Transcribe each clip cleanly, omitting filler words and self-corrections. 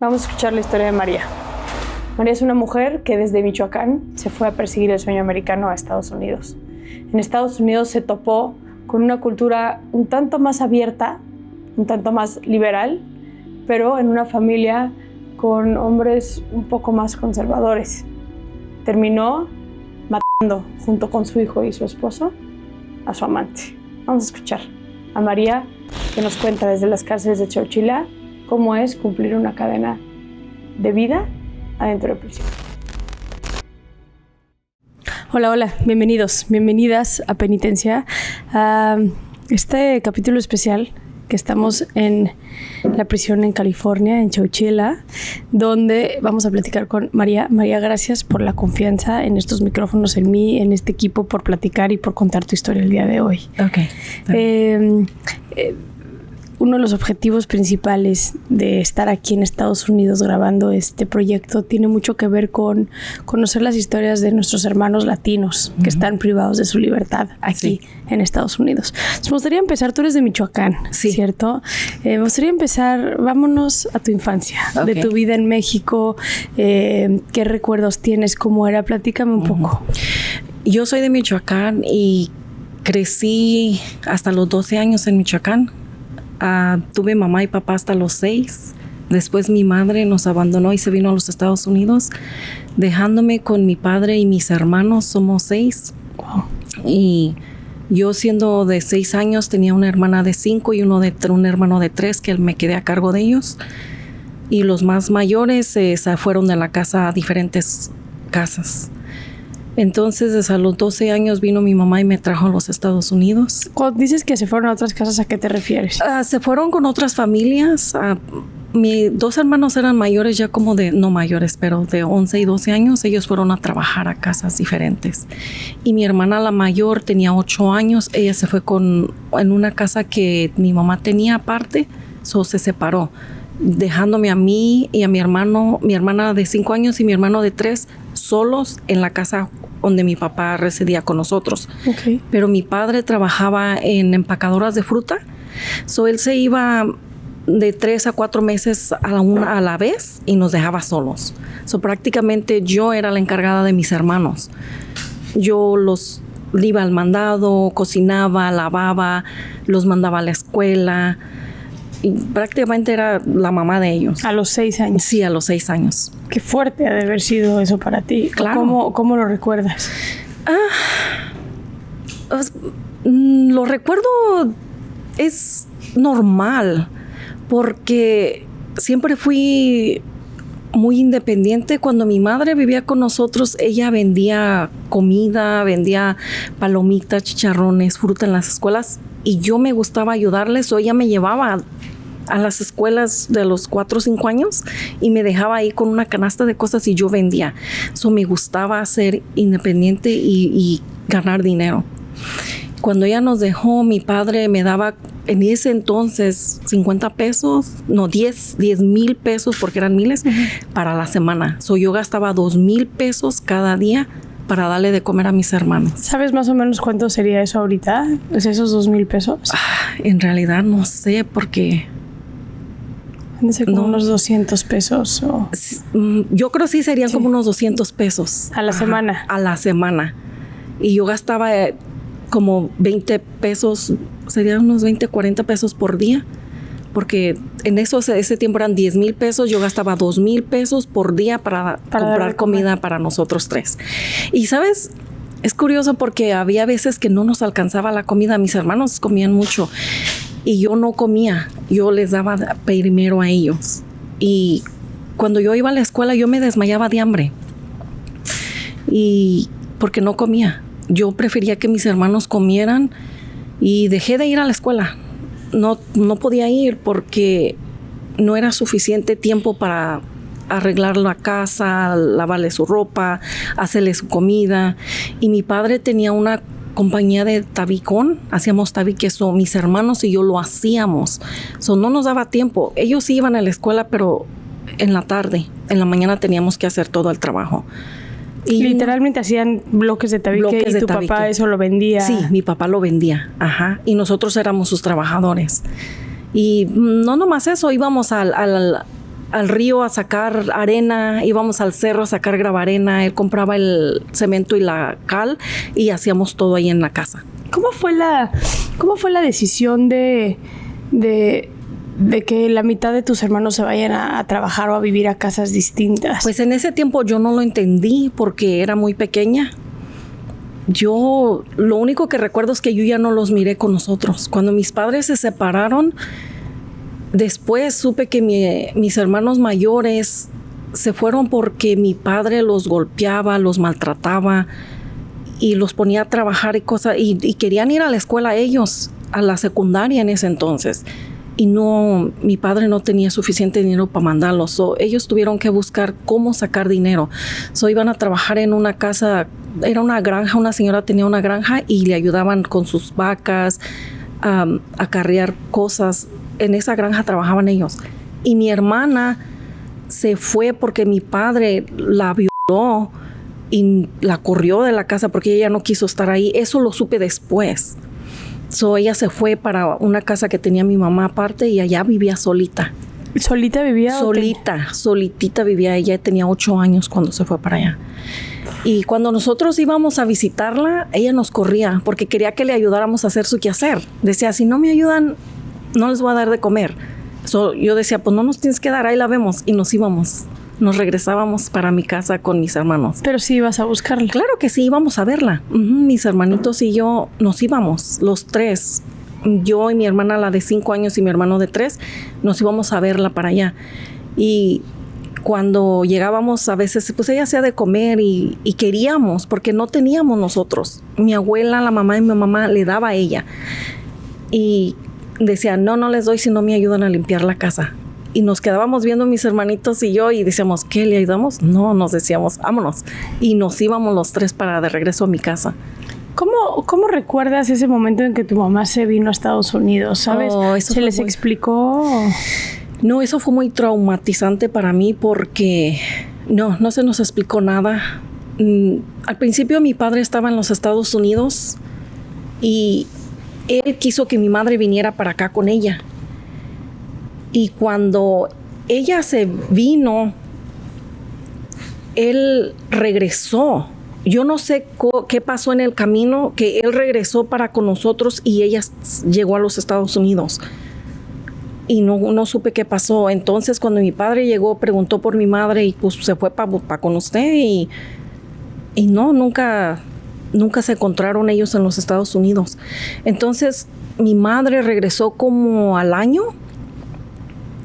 Vamos a escuchar la historia de María. María es una mujer que desde Michoacán se fue a perseguir el sueño americano a Estados Unidos. En Estados Unidos se topó con una cultura un tanto más abierta, un tanto más liberal, pero en una familia con hombres un poco más conservadores. Terminó matando, junto con su hijo y su esposo, a su amante. Vamos a escuchar a María, que nos cuenta desde las cárceles de Xochila cómo es cumplir una cadena de vida adentro de prisión. Hola, bienvenidos, bienvenidas a Penitencia, a este capítulo especial que estamos en la prisión en California, en Xochila, donde vamos a platicar con María. María, gracias por la confianza en estos micrófonos, en mí, en este equipo, por platicar y por contar tu historia el día de hoy. Uno de los objetivos principales de estar aquí en Estados Unidos grabando este proyecto tiene mucho que ver con conocer las historias de nuestros hermanos latinos que están privados de su libertad aquí en Estados Unidos. Entonces, me gustaría empezar, tú eres de Michoacán, ¿cierto? Me gustaría empezar, vámonos a tu infancia, de tu vida en México, qué recuerdos tienes, cómo era, platícame un poco. Yo soy de Michoacán y crecí hasta los 12 años en Michoacán. Tuve mamá y papá hasta los 6. Después mi madre nos abandonó y se vino a los Estados Unidos, dejándome con mi padre y mis hermanos. Somos 6. Wow. Y yo, siendo de 6 años, tenía una hermana de 5 y un hermano de 3 que me quedé a cargo de ellos. Y los más mayores se fueron de la casa a diferentes casas. Entonces, desde los 12 años vino mi mamá y me trajo a los Estados Unidos. Cuando dices que se fueron a otras casas, ¿a qué te refieres? Se fueron con otras familias. Mis 2 hermanos eran mayores, ya como no mayores, pero de 11 y 12 años. Ellos fueron a trabajar a casas diferentes. Y mi hermana, la mayor, tenía 8 años. Ella se fue en una casa que mi mamá tenía aparte, se separó, dejándome a mí y a mi hermana de 5 años y mi hermano de 3 solos en la casa donde mi papá residía con nosotros. Okay. Pero mi padre trabajaba en empacadoras de fruta, él se iba de 3 a 4 meses a la vez y nos dejaba solos. Prácticamente yo era la encargada de mis hermanos. Yo los iba al mandado, cocinaba, lavaba, los mandaba a la escuela. Y prácticamente era la mamá de ellos. ¿A los 6 años? Sí, a los 6 años. Qué fuerte ha de haber sido eso para ti. Claro. ¿Cómo lo recuerdas? Lo recuerdo, es normal, porque siempre fui muy independiente. Cuando mi madre vivía con nosotros, ella vendía comida, vendía palomitas, chicharrones, fruta en las escuelas, y yo me gustaba ayudarles, o ella me llevaba a las escuelas de los 4 o 5 años y me dejaba ahí con una canasta de cosas y yo vendía. Me gustaba ser independiente y ganar dinero. Cuando ella nos dejó, mi padre me daba en ese entonces 50 pesos, no, 10,000 pesos, porque eran miles, para la semana. Yo gastaba 2,000 pesos cada día para darle de comer a mis hermanos. ¿Sabes más o menos cuánto sería eso ahorita? ¿Es esos 2,000 pesos? En realidad no sé, porque han de ser como unos 200 pesos. Yo creo sí serían como unos 200 pesos. ¿A la semana? A la semana. Y yo gastaba como 20 pesos, serían unos 20, 40 pesos por día. Porque en ese tiempo eran 10,000 pesos, yo gastaba 2,000 pesos por día para comprar comida para nosotros 3. Y ¿sabes? Es curioso porque había veces que no nos alcanzaba la comida. Mis hermanos comían mucho y yo no comía. Yo les daba primero a ellos. Y cuando yo iba a la escuela, yo me desmayaba de hambre. Y porque no comía. Yo prefería que mis hermanos comieran y dejé de ir a la escuela. No podía ir porque no era suficiente tiempo para arreglar la casa, lavarle su ropa, hacerle su comida. Y mi padre tenía una compañía de tabicón, hacíamos tabique, mis hermanos y yo lo hacíamos. No nos daba tiempo. Ellos iban a la escuela, pero en la tarde, en la mañana teníamos que hacer todo el trabajo. Y literalmente hacían bloques de tabique y tu papá eso lo vendía. Sí, mi papá lo vendía, y nosotros éramos sus trabajadores. Y no nomás eso, íbamos al río a sacar arena, íbamos al cerro a sacar gravarena, él compraba el cemento y la cal y hacíamos todo ahí en la casa. ¿Cómo fue la decisión de que la mitad de tus hermanos se vayan a trabajar o a vivir a casas distintas? Pues en ese tiempo yo no lo entendí porque era muy pequeña. Yo lo único que recuerdo es que yo ya no los miré con nosotros. Cuando mis padres se separaron, después supe que mis hermanos mayores se fueron porque mi padre los golpeaba, los maltrataba y los ponía a trabajar y cosas, y querían ir a la escuela ellos, a la secundaria en ese entonces. Y no, mi padre no tenía suficiente dinero para mandarlos. So, ellos tuvieron que buscar cómo sacar dinero. So, iban a trabajar en una casa, era una granja, una señora tenía una granja y le ayudaban con sus vacas, a acarrear cosas. En esa granja trabajaban ellos. Y mi hermana se fue porque mi padre la violó y la corrió de la casa porque ella no quiso estar ahí. Eso lo supe después. So, ella se fue para una casa que tenía mi mamá aparte y allá vivía solita. ¿Solita vivía? Solitita vivía. Ella tenía 8 años cuando se fue para allá. Y cuando nosotros íbamos a visitarla, ella nos corría porque quería que le ayudáramos a hacer su quehacer. Decía, si no me ayudan, no les voy a dar de comer. So, yo decía, pues no nos tienes que dar, ahí la vemos. Y nos íbamos. Nos regresábamos para mi casa con mis hermanos. Pero sí ibas a buscarla. Claro que sí, íbamos a verla. Mis hermanitos y yo nos íbamos, los 3. Yo y mi hermana, la de 5 años, y mi hermano de 3, nos íbamos a verla para allá. Y cuando llegábamos, a veces, pues ella hacía de comer y queríamos, porque no teníamos nosotros. Mi abuela, la mamá de mi mamá, le daba a ella. Y decía, no les doy si no me ayudan a limpiar la casa. Y nos quedábamos viendo mis hermanitos y yo y decíamos, ¿qué, le ayudamos? No, nos decíamos, vámonos. Y nos íbamos los 3 para de regreso a mi casa. ¿Cómo recuerdas ese momento en que tu mamá se vino a Estados Unidos? ¿Sabes? ¿Se les explicó? No, eso fue muy traumatizante para mí porque no se nos explicó nada. Al principio mi padre estaba en los Estados Unidos y él quiso que mi madre viniera para acá con ella. Y cuando ella se vino, él regresó. Yo no sé qué pasó en el camino, que él regresó para con nosotros y ella llegó a los Estados Unidos. Y no supe qué pasó. Entonces, cuando mi padre llegó, preguntó por mi madre y pues se fue para con usted. Y nunca se encontraron ellos en los Estados Unidos. Entonces, mi madre regresó como al año.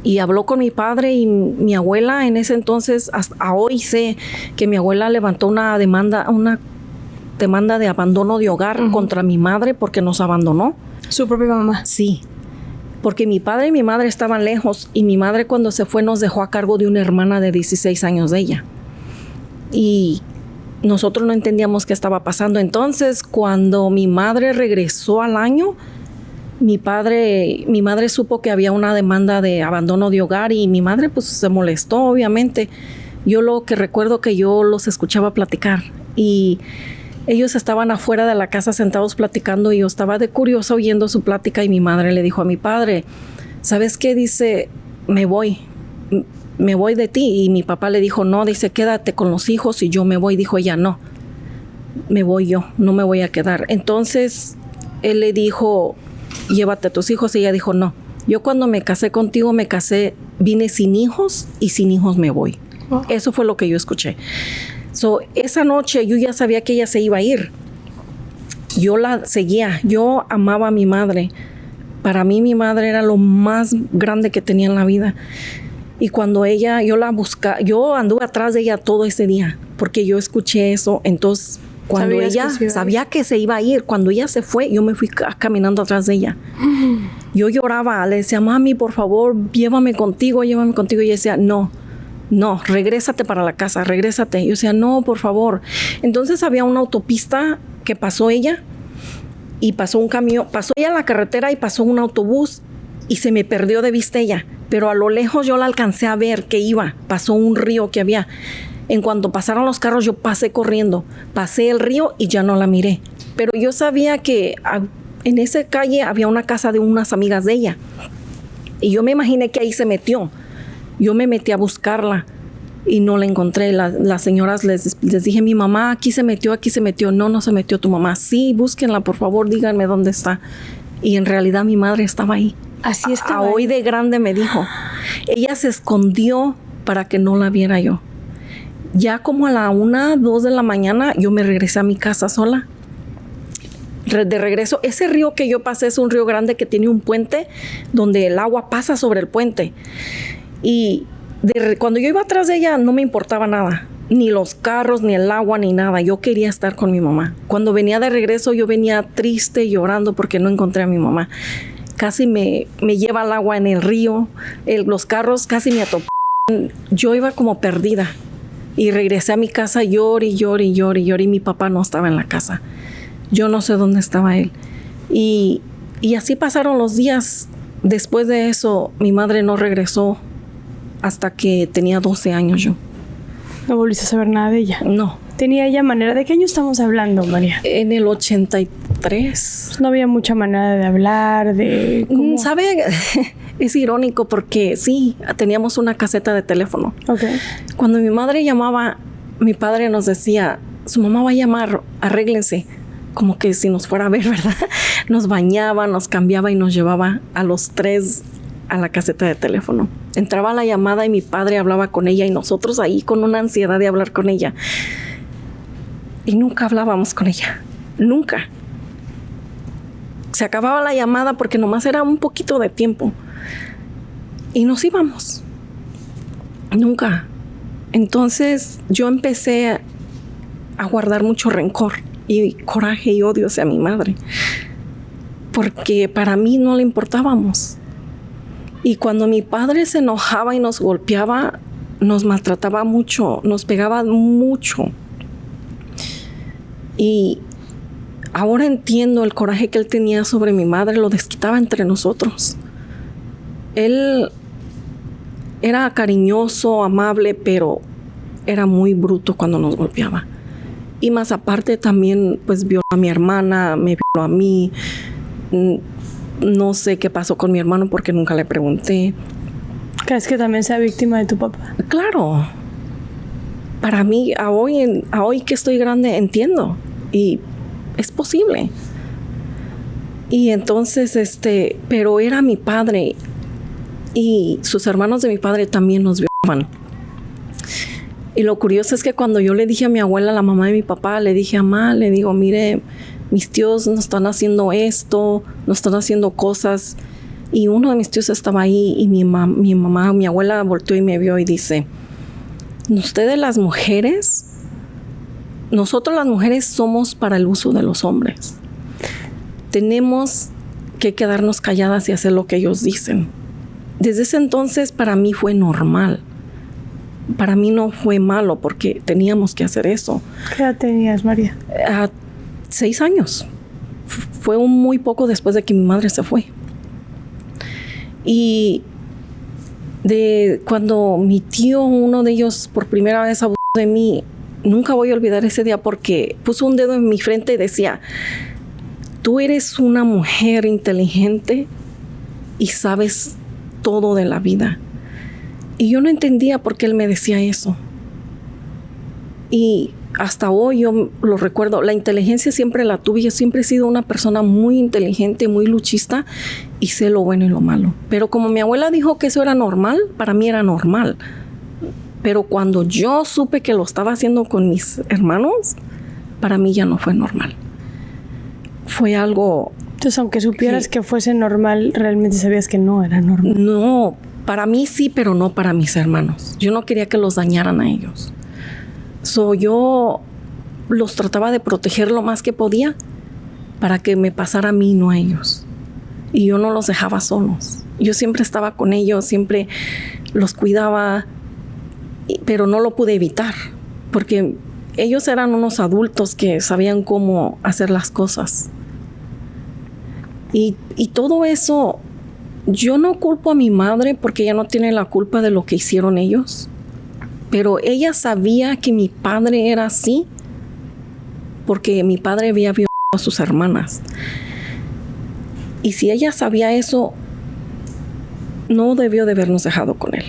Y habló con mi padre y mi abuela en ese entonces, hasta hoy sé que mi abuela levantó una demanda de abandono de hogar contra mi madre porque nos abandonó. ¿Su propia mamá? Sí, porque mi padre y mi madre estaban lejos y mi madre cuando se fue nos dejó a cargo de una hermana de 16 años de ella. Y nosotros no entendíamos qué estaba pasando. Entonces, cuando mi madre regresó al año, mi madre supo que había una demanda de abandono de hogar y mi madre pues se molestó, obviamente. Yo lo que recuerdo que yo los escuchaba platicar y ellos estaban afuera de la casa sentados platicando y yo estaba de curiosa oyendo su plática y mi madre le dijo a mi padre, ¿sabes qué? Dice, me voy de ti. Y mi papá le dijo, no, dice, quédate con los hijos y yo me voy. Dijo ella, no, me voy yo, no me voy a quedar. Entonces él le dijo, llévate a tus hijos. Y ella dijo, no, yo cuando me casé contigo vine sin hijos y sin hijos me voy. Oh. Eso fue lo que yo escuché. So, esa noche yo ya sabía que ella se iba a ir. Yo la seguía, yo amaba a mi madre. Para mí mi madre era lo más grande que tenía en la vida. Y cuando yo la buscaba, yo anduve atrás de ella todo ese día, porque yo escuché eso. Entonces, cuando ella sabía que se iba a ir, cuando ella se fue, yo me fui caminando atrás de ella. Yo lloraba, le decía, mami, por favor, llévame contigo. Y ella decía, no, regrésate para la casa, regrésate. Yo decía, no, por favor. Entonces había una autopista que pasó ella y pasó un camión, pasó ella la carretera y pasó un autobús y se me perdió de vista ella. Pero a lo lejos yo la alcancé a ver que pasó un río que había. En cuanto pasaron los carros, yo pasé corriendo. Pasé el río y ya no la miré. Pero yo sabía que en esa calle había una casa de unas amigas de ella. Y yo me imaginé que ahí se metió. Yo me metí a buscarla y no la encontré. Las señoras les dije, mi mamá aquí se metió. No se metió tu mamá. Sí, búsquenla, por favor, díganme dónde está. Y en realidad mi madre estaba ahí. Así estaba. Hoy de grande me dijo. Ella se escondió para que no la viera yo. Ya como a la 1, 2 de la mañana, yo me regresé a mi casa sola. De regreso, ese río que yo pasé es un río grande que tiene un puente donde el agua pasa sobre el puente. Y cuando yo iba atrás de ella no me importaba nada, ni los carros, ni el agua, ni nada. Yo quería estar con mi mamá. Cuando venía de regreso yo venía triste, llorando porque no encontré a mi mamá. Casi me lleva el agua en el río, los carros casi me atropellaron. Yo iba como perdida y regresé a mi casa, lloré y mi papá no estaba en la casa. Yo no sé dónde estaba él. Y así pasaron los días. Después de eso, mi madre no regresó hasta que tenía 12 años yo. ¿No volviste a saber nada de ella? No. ¿Tenía ella manera? ¿De qué año estamos hablando, María? En el 83. No había mucha manera de hablar, de... ¿cómo? ¿Sabe? Es irónico porque sí, teníamos una caseta de teléfono. Okay. Cuando mi madre llamaba, mi padre nos decía, su mamá va a llamar, arréglense. Como que si nos fuera a ver, ¿verdad? Nos bañaba, nos cambiaba y nos llevaba a los 3 a la caseta de teléfono. Entraba la llamada y mi padre hablaba con ella y nosotros ahí con una ansiedad de hablar con ella. Y nunca hablábamos con ella. Nunca. Se acababa la llamada porque nomás era un poquito de tiempo. Y nos íbamos. Nunca. Entonces yo empecé a guardar mucho rencor y coraje y odio hacia mi madre, porque para mí no le importábamos. Y cuando mi padre se enojaba y nos golpeaba, nos maltrataba mucho, nos pegaba mucho. Y ahora entiendo el coraje que él tenía sobre mi madre, lo desquitaba entre nosotros. Él era cariñoso, amable, pero era muy bruto cuando nos golpeaba. Y más aparte también pues violó a mi hermana, me violó a mí. No sé qué pasó con mi hermano porque nunca le pregunté. ¿Crees que también sea víctima de tu papá? Claro. Para mí, a hoy que estoy grande, entiendo. Y es posible. Y entonces, pero era mi padre. Y sus hermanos de mi padre también nos violaban. Y lo curioso es que cuando yo le dije a mi abuela, la mamá de mi papá, le dije, mamá, le digo, mire, mis tíos nos están haciendo esto, nos están haciendo cosas. Y uno de mis tíos estaba ahí y mi abuela volteó y me vio y dice, ustedes las mujeres, nosotros las mujeres somos para el uso de los hombres. Tenemos que quedarnos calladas y hacer lo que ellos dicen. Desde ese entonces para mí fue normal. Para mí no fue malo porque teníamos que hacer eso. ¿Qué edad tenías, María? 6 años. Fue muy poco después de que mi madre se fue. Y cuando mi tío, uno de ellos, por primera vez abusó de mí, nunca voy a olvidar ese día porque puso un dedo en mi frente y decía, tú eres una mujer inteligente y sabes todo de la vida. Y yo no entendía por qué él me decía eso. Y hasta hoy yo lo recuerdo. La inteligencia siempre la tuve. Yo siempre he sido una persona muy inteligente, muy luchista y sé lo bueno y lo malo. Pero como mi abuela dijo que eso era normal, para mí era normal. Pero cuando yo supe que lo estaba haciendo con mis hermanos, para mí ya no fue normal. Fue algo... Entonces, aunque supieras que fuese normal, realmente sabías que no era normal. No, para mí sí, pero no para mis hermanos. Yo no quería que los dañaran a ellos. Yo los trataba de proteger lo más que podía para que me pasara a mí, no a ellos. Y yo no los dejaba solos. Yo siempre estaba con ellos, siempre los cuidaba, pero no lo pude evitar porque ellos eran unos adultos que sabían cómo hacer las cosas. Y todo eso, yo no culpo a mi madre porque ella no tiene la culpa de lo que hicieron ellos. Pero ella sabía que mi padre era así porque mi padre había violado a sus hermanas. Y si ella sabía eso, no debió de habernos dejado con él.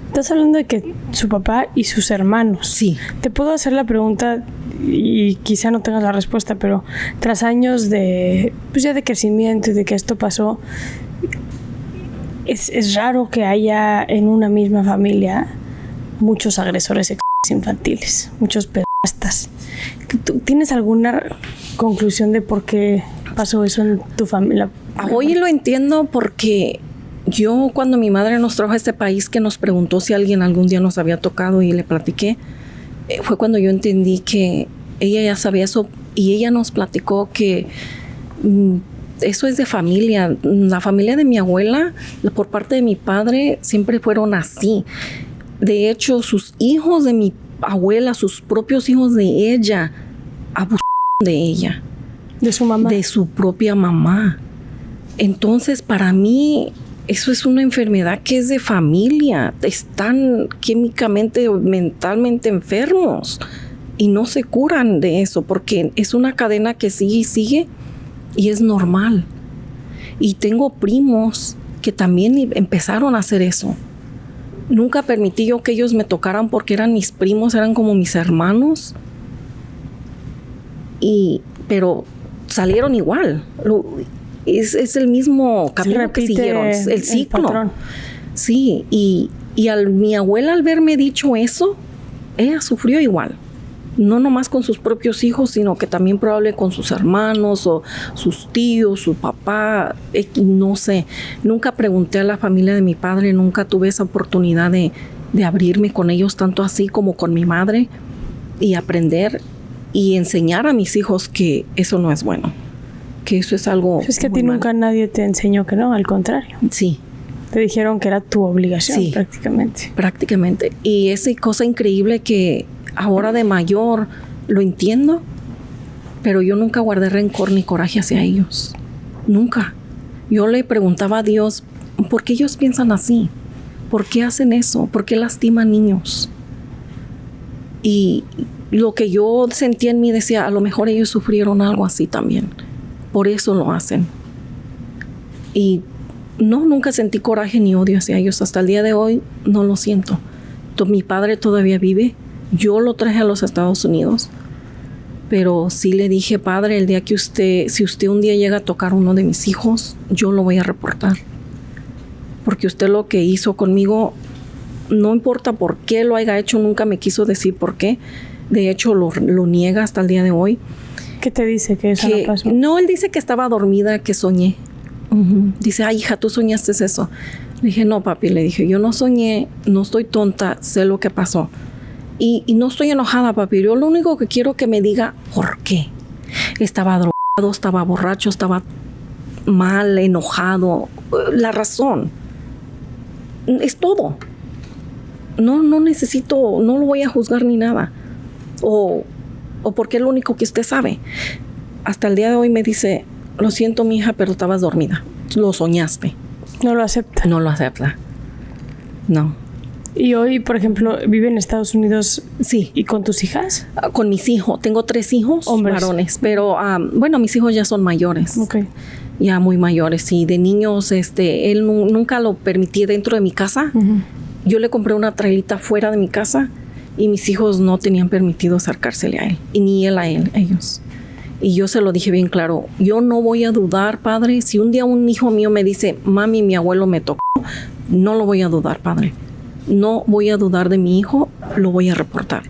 Estás hablando de que su papá y sus hermanos. Sí. Te puedo hacer la pregunta y quizá no tengas la respuesta, pero tras años de, pues ya de crecimiento y de que esto pasó, es raro que haya en una misma familia muchos agresores infantiles, muchos pedastas. ¿Tú tienes alguna conclusión de por qué pasó eso en tu familia? Hoy lo entiendo porque yo, cuando mi madre nos trajo a este país, que nos preguntó si alguien algún día nos había tocado y le platiqué, fue cuando yo entendí que ella ya sabía eso, y ella nos platicó que eso es de familia. La familia de mi abuela, por parte de mi padre, siempre fueron así. De hecho, sus hijos de mi abuela, sus propios hijos de ella, abusaron de ella. ¿De su mamá? De su propia mamá. Entonces, para mí, eso es una enfermedad que es de familia. Están químicamente o mentalmente enfermos y no se curan de eso, porque es una cadena que sigue y sigue, y es normal. Y tengo primos que también empezaron a hacer eso. Nunca permití yo que ellos me tocaran porque eran mis primos, eran como mis hermanos. Pero salieron igual. Es el mismo camino que siguieron, el ciclo. Patrón. Sí, y mi abuela, al verme dicho eso, ella sufrió igual. No nomás con sus propios hijos, sino que también probablemente con sus hermanos o sus tíos, su papá, no sé. Nunca pregunté a la familia de mi padre, nunca tuve esa oportunidad de abrirme con ellos tanto así como con mi madre, y aprender y enseñar a mis hijos que eso no es bueno, que eso es algo. Es que a ti nunca nadie te enseñó que no, al contrario. Sí. Te dijeron que era tu obligación, sí, prácticamente. Prácticamente. Y esa cosa increíble que ahora de mayor lo entiendo, pero yo nunca guardé rencor ni coraje hacia ellos. Nunca. Yo le preguntaba a Dios, ¿por qué ellos piensan así? ¿Por qué hacen eso? ¿Por qué lastiman niños? Y lo que yo sentía en mí decía, a lo mejor ellos sufrieron algo así también. Por eso lo hacen. Y no, nunca sentí coraje ni odio hacia ellos. Hasta el día de hoy no lo siento. Mi padre todavía vive. Yo lo traje a los Estados Unidos. Pero sí le dije, padre, el día que si usted un día llega a tocar a uno de mis hijos, yo lo voy a reportar. Porque usted lo que hizo conmigo, no importa por qué lo haya hecho, nunca me quiso decir por qué. De hecho, lo niega hasta el día de hoy. ¿Qué te dice que eso no pasó? No, él dice que estaba dormida, que soñé. Dice, ay, hija, tú soñaste eso. Le dije, no, papi, le dije, yo no soñé, no estoy tonta, sé lo que pasó. Y no estoy enojada, papi. Yo lo único que quiero que me diga por qué. Estaba drogado, estaba borracho, estaba mal, enojado. La razón. Es todo. No necesito, no lo voy a juzgar ni nada. O porque es lo único que usted sabe. Hasta el día de hoy me dice, lo siento, mi hija, pero estabas dormida. Lo soñaste. No lo acepta. No lo acepta. No. ¿Y hoy, por ejemplo, vive en Estados Unidos? Sí. ¿Y con tus hijas? Con mis hijos. Tengo 3 hijos varones. Pero, bueno, mis hijos ya son mayores. Okay. Ya muy mayores. Y de niños, él nunca lo permití dentro de mi casa. Uh-huh. Yo le compré una trailita fuera de mi casa y mis hijos no tenían permitido acercársele a él. Y ni él a ellos. Y yo se lo dije bien claro. Yo no voy a dudar, padre. Si un día un hijo mío me dice, mami, mi abuelo me tocó, no lo voy a dudar, padre. No voy a dudar de mi hijo, lo voy a reportar.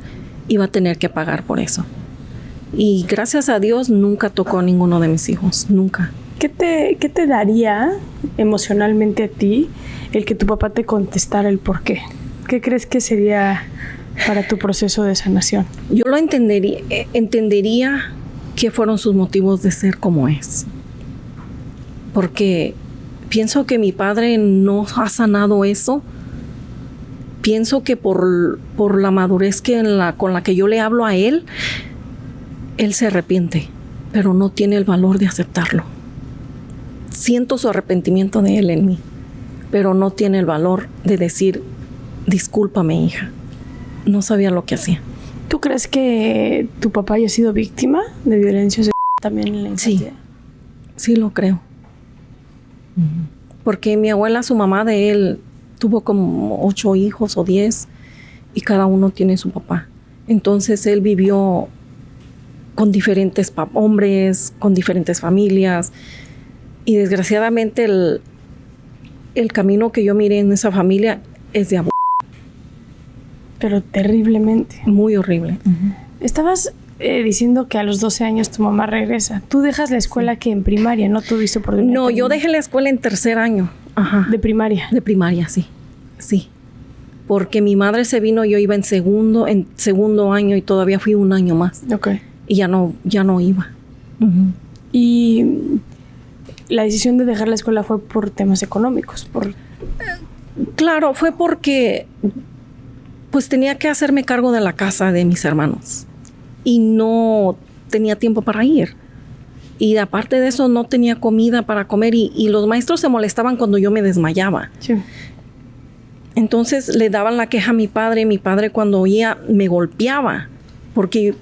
Y va a tener que pagar por eso. Y gracias a Dios nunca tocó a ninguno de mis hijos, nunca. ¿Qué te daría emocionalmente a ti el que tu papá te contestara el por qué? ¿Qué crees que sería para tu proceso de sanación? Yo lo entendería qué fueron sus motivos de ser como es. Porque pienso que mi padre no ha sanado eso. Pienso que por la madurez con la que yo le hablo a él se arrepiente, pero no tiene el valor de aceptarlo. Siento su arrepentimiento de él en mí, pero no tiene el valor de decir, discúlpame, hija, no sabía lo que hacía. ¿Tú crees que tu papá haya sido víctima de violencia sexual también en la infancia? Sí lo creo. Porque mi abuela, su mamá de él, tuvo como 8 hijos o 10 y cada uno tiene su papá. Entonces él vivió con diferentes hombres, con diferentes familias y desgraciadamente el camino que yo miré en esa familia es de abuso. Pero terriblemente. Muy horrible. Uh-huh. Estabas diciendo que a los 12 años tu mamá regresa. Tú dejas la escuela que en primaria, ¿no tuviste oportunidad? No, yo dejé la escuela en 3er año. Ajá. ¿De primaria? De primaria, sí. Sí. Porque mi madre se vino, yo iba en segundo año y todavía fui 1 año más. Ok. Y ya no iba. Uh-huh. Y la decisión de dejar la escuela fue por temas económicos. Claro, fue porque pues tenía que hacerme cargo de la casa de mis hermanos. Y no tenía tiempo para ir. Y aparte de eso, no tenía comida para comer. Y los maestros se molestaban cuando yo me desmayaba. Sí. Entonces le daban la queja a mi padre. Mi padre cuando oía me golpeaba porque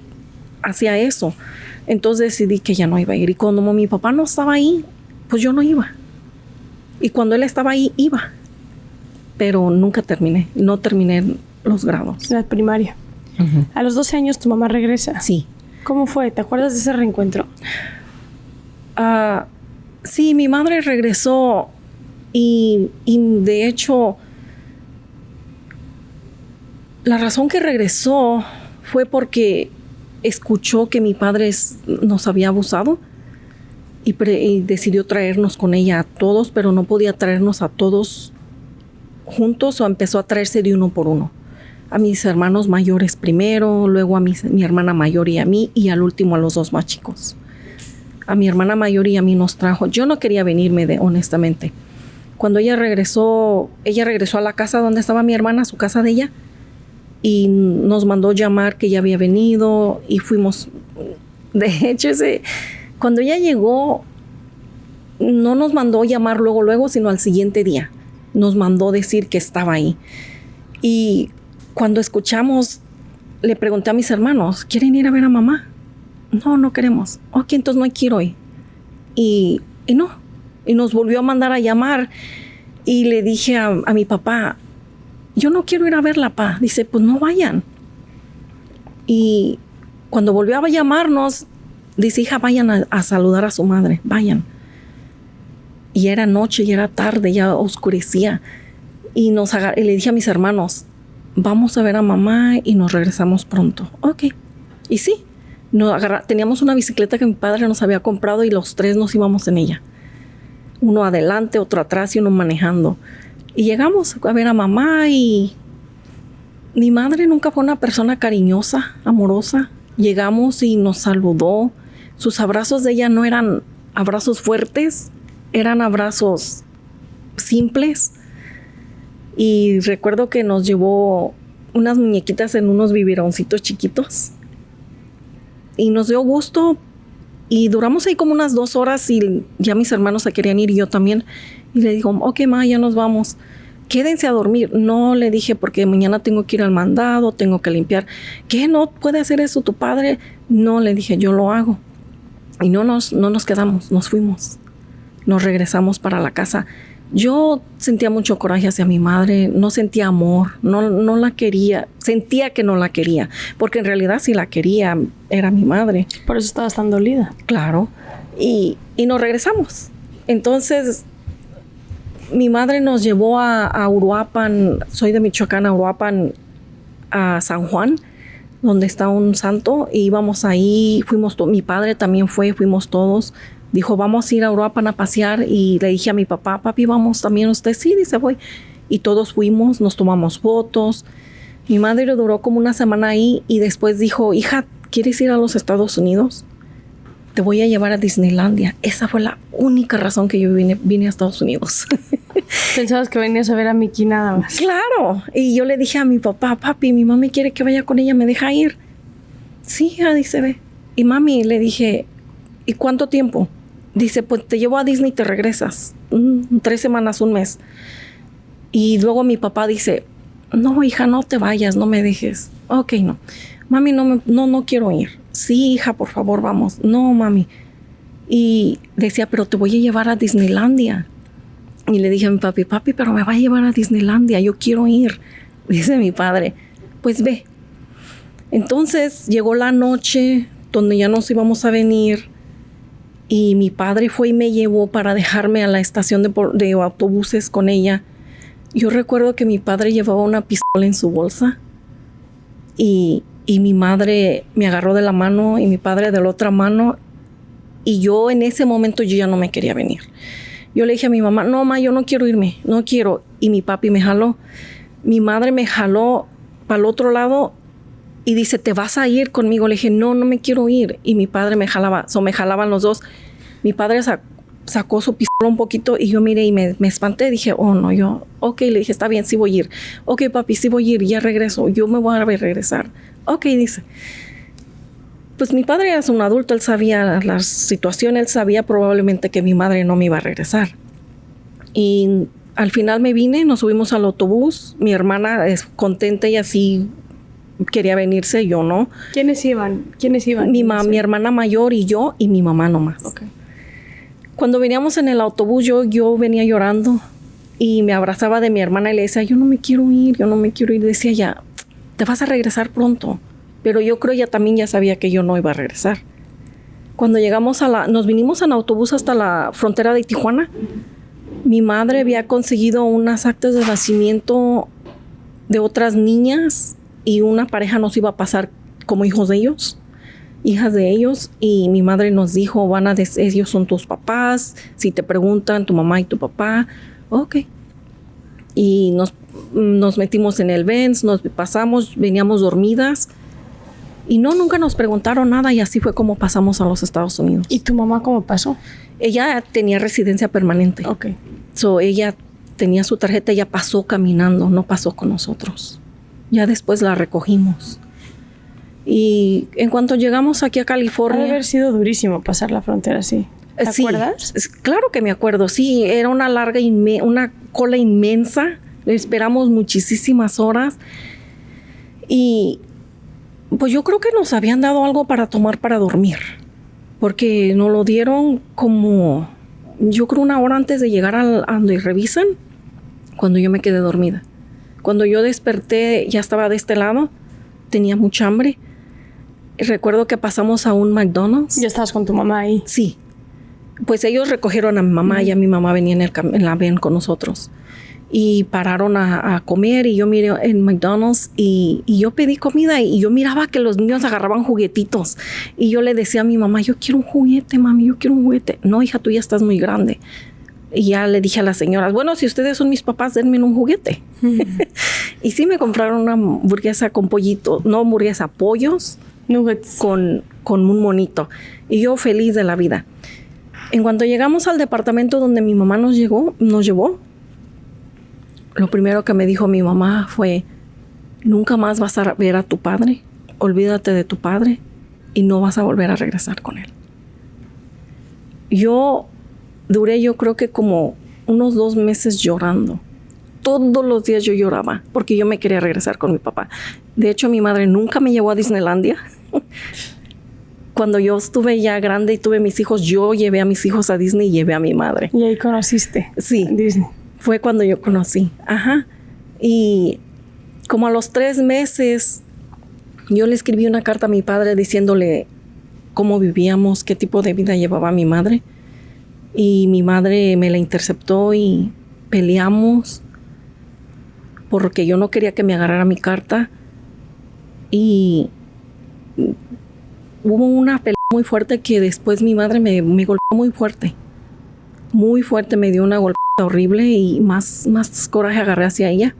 hacía eso. Entonces decidí que ya no iba a ir. Y cuando mi papá no estaba ahí, pues yo no iba. Y cuando él estaba ahí, iba. Pero nunca terminé. No terminé los grados. La primaria. Uh-huh. A los 12 años tu mamá regresa. Sí. ¿Cómo fue? ¿Te acuerdas de ese reencuentro? Sí, mi madre regresó y de hecho la razón que regresó fue porque escuchó que mi padre nos había abusado y decidió traernos con ella a todos, pero no podía traernos a todos juntos o empezó a traerse de uno por uno. A mis hermanos mayores primero, luego a mi hermana mayor y a mí, y al último a los 2 más chicos. A mi hermana mayor y a mí nos trajo. Yo no quería venirme, honestamente. Cuando ella regresó a la casa donde estaba mi hermana, su casa de ella, y nos mandó llamar que ya había venido y fuimos. De hecho, cuando ella llegó, no nos mandó llamar luego, sino al siguiente día. Nos mandó decir que estaba ahí. Y cuando escuchamos, le pregunté a mis hermanos, ¿quieren ir a ver a mamá? No queremos. Ok, entonces no hay que ir hoy. Y no. Y nos volvió a mandar a llamar. Y le dije a mi papá, yo no quiero ir a verla, pa. Dice, pues no vayan. Y cuando volvió a llamarnos, dice, hija, vayan a saludar a su madre. Vayan. Y era noche, y era tarde, ya oscurecía. Y le dije a mis hermanos, vamos a ver a mamá y nos regresamos pronto. Ok. Y sí, teníamos una bicicleta que mi padre nos había comprado y los 3 nos íbamos en ella. Uno adelante, otro atrás y uno manejando. Y llegamos a ver a mamá y mi madre nunca fue una persona cariñosa, amorosa. Llegamos y nos saludó. Sus abrazos de ella no eran abrazos fuertes, eran abrazos simples. Y recuerdo que nos llevó unas muñequitas en unos biberoncitos chiquitos. Y nos dio gusto. Y duramos ahí como unas 2 horas y ya mis hermanos se querían ir y yo también. Y le digo, ok, ma, ya nos vamos. Quédense a dormir. No, le dije, porque mañana tengo que ir al mandado, tengo que limpiar. ¿Qué? ¿No puede hacer eso tu padre? No, le dije, yo lo hago. Y no nos quedamos, nos fuimos. Nos regresamos para la casa. Yo sentía mucho coraje hacia mi madre, no sentía amor, no la quería, sentía que no la quería, porque en realidad sí la quería, era mi madre. Por eso estabas tan dolida. Claro, y nos regresamos. Entonces, mi madre nos llevó a Uruapan, soy de Michoacán, a Uruapan, a San Juan, donde está un santo, y íbamos ahí, mi padre también fuimos todos. Dijo, vamos a ir a Uruapan a pasear, y le dije a mi papá, papi, ¿vamos también usted? Sí, dice, voy. Y todos fuimos, nos tomamos fotos. Mi madre duró como 1 semana ahí y después dijo, hija, ¿quieres ir a los Estados Unidos? Te voy a llevar a Disneylandia. Esa fue la única razón que yo vine a Estados Unidos. Pensabas que venías a ver a Mickey nada más. Claro. Y yo le dije a mi papá, papi, mi mami quiere que vaya con ella, ¿me deja ir? Sí, hija, dice, ve. Y mami, le dije, ¿y cuánto tiempo? Dice, pues te llevo a Disney y te regresas. 3 semanas, 1 mes. Y luego mi papá dice, no, hija, no te vayas, no me dejes. Ok, no. Mami, no quiero ir. Sí, hija, por favor, vamos. No, mami. Y decía, pero te voy a llevar a Disneylandia. Y le dije a mi papi, papi, pero me va a llevar a Disneylandia, yo quiero ir. Dice mi padre, pues ve. Entonces llegó la noche donde ya nos íbamos a venir y mi padre fue y me llevó para dejarme a la estación de autobuses con ella. Yo recuerdo que mi padre llevaba una pistola en su bolsa y mi madre me agarró de la mano y mi padre de la otra mano, y yo en ese momento yo ya no me quería venir. Yo le dije a mi mamá, no, ma, yo no quiero irme, no quiero. Y mi papi me jaló. Mi madre me jaló para el otro lado y dice, ¿te vas a ir conmigo? Le dije, no, no me quiero ir. Y mi padre me jalaba, me jalaban los dos. Mi padre sacó su pistola un poquito y yo miré y me espanté. Dije, oh, no, ok, le dije, está bien, sí voy a ir. Ok, papi, sí voy a ir, ya regreso. Yo me voy a regresar. Ok, dice. Pues mi padre es un adulto, él sabía la situación, él sabía probablemente que mi madre no me iba a regresar. Y al final me vine, nos subimos al autobús, mi hermana es contenta y así quería venirse, yo no. ¿Quiénes iban? Mi hermana mayor y yo y mi mamá nomás. Okay. Cuando veníamos en el autobús, yo venía llorando y me abrazaba de mi hermana y le decía, yo no me quiero ir. Decía ya, te vas a regresar pronto. Pero yo creo ella también ya sabía que yo no iba a regresar. Cuando llegamos nos vinimos en autobús hasta la frontera de Tijuana. Mi madre había conseguido unas actas de nacimiento de otras niñas y una pareja nos iba a pasar como hijas de ellos. Y mi madre nos dijo, ellos son tus papás. Si te preguntan, tu mamá y tu papá. Ok. Y nos metimos en el Benz, nos pasamos, veníamos dormidas. Y nunca nos preguntaron nada y así fue como pasamos a los Estados Unidos. ¿Y tu mamá cómo pasó? Ella tenía residencia permanente. Ok. So, ella tenía su tarjeta, ella pasó caminando, no pasó con nosotros. Ya después la recogimos. Y en cuanto llegamos aquí a California... Debe haber sido durísimo pasar la frontera así. ¿Te acuerdas? Claro que me acuerdo, sí. Era una una cola inmensa. Esperamos muchísimas horas. Y... pues yo creo que nos habían dado algo para tomar para dormir, porque nos lo dieron como, yo creo 1 hora antes de llegar a donde revisan, cuando yo me quedé dormida. Cuando yo desperté ya estaba de este lado, tenía mucha hambre. Recuerdo que pasamos a un McDonald's. ¿Ya estabas con tu mamá ahí? Sí. Pues ellos recogieron a mi mamá, y a mi mamá venía en la van con nosotros. Y pararon a comer y yo miré en McDonald's y yo pedí comida y yo miraba que los niños agarraban juguetitos y yo le decía a mi mamá, yo quiero un juguete, mami, yo quiero un juguete. No, hija, tú ya estás muy grande. Y ya le dije a las señoras, bueno, si ustedes son mis papás, denme un juguete. Y sí me compraron una hamburguesa con pollito, no hamburguesa, pollos nuggets con un monito. Y yo feliz de la vida. En cuanto llegamos al departamento donde mi mamá nos llevó, lo primero que me dijo mi mamá fue, nunca más vas a ver a tu padre, olvídate de tu padre y no vas a volver a regresar con él. Yo creo que como unos 2 meses llorando. Todos los días yo lloraba porque yo me quería regresar con mi papá. De hecho, mi madre nunca me llevó a Disneylandia. Cuando yo estuve ya grande y tuve mis hijos, yo llevé a mis hijos a Disney y llevé a mi madre. ¿Y ahí conociste? Sí. Disney. Fue cuando yo conocí. Ajá. Y como a los 3 meses, yo le escribí una carta a mi padre diciéndole cómo vivíamos, qué tipo de vida llevaba mi madre. Y mi madre me la interceptó y peleamos porque yo no quería que me agarrara mi carta. Y hubo una pelea muy fuerte que después mi madre me golpeó muy fuerte. Muy fuerte, me dio una golpeada horrible y más coraje agarré hacia ella.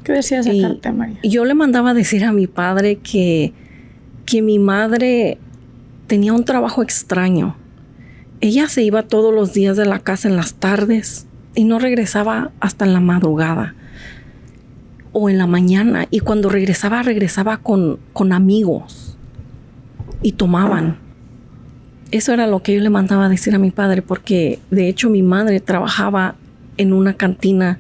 ¿Qué decía esa carta, María? Y yo le mandaba a decir a mi padre que mi madre tenía un trabajo extraño. Ella se iba todos los días de la casa en las tardes y no regresaba hasta en la madrugada o en la mañana. Y cuando regresaba con amigos y tomaban. Eso era lo que yo le mandaba a decir a mi padre, porque de hecho mi madre trabajaba en una cantina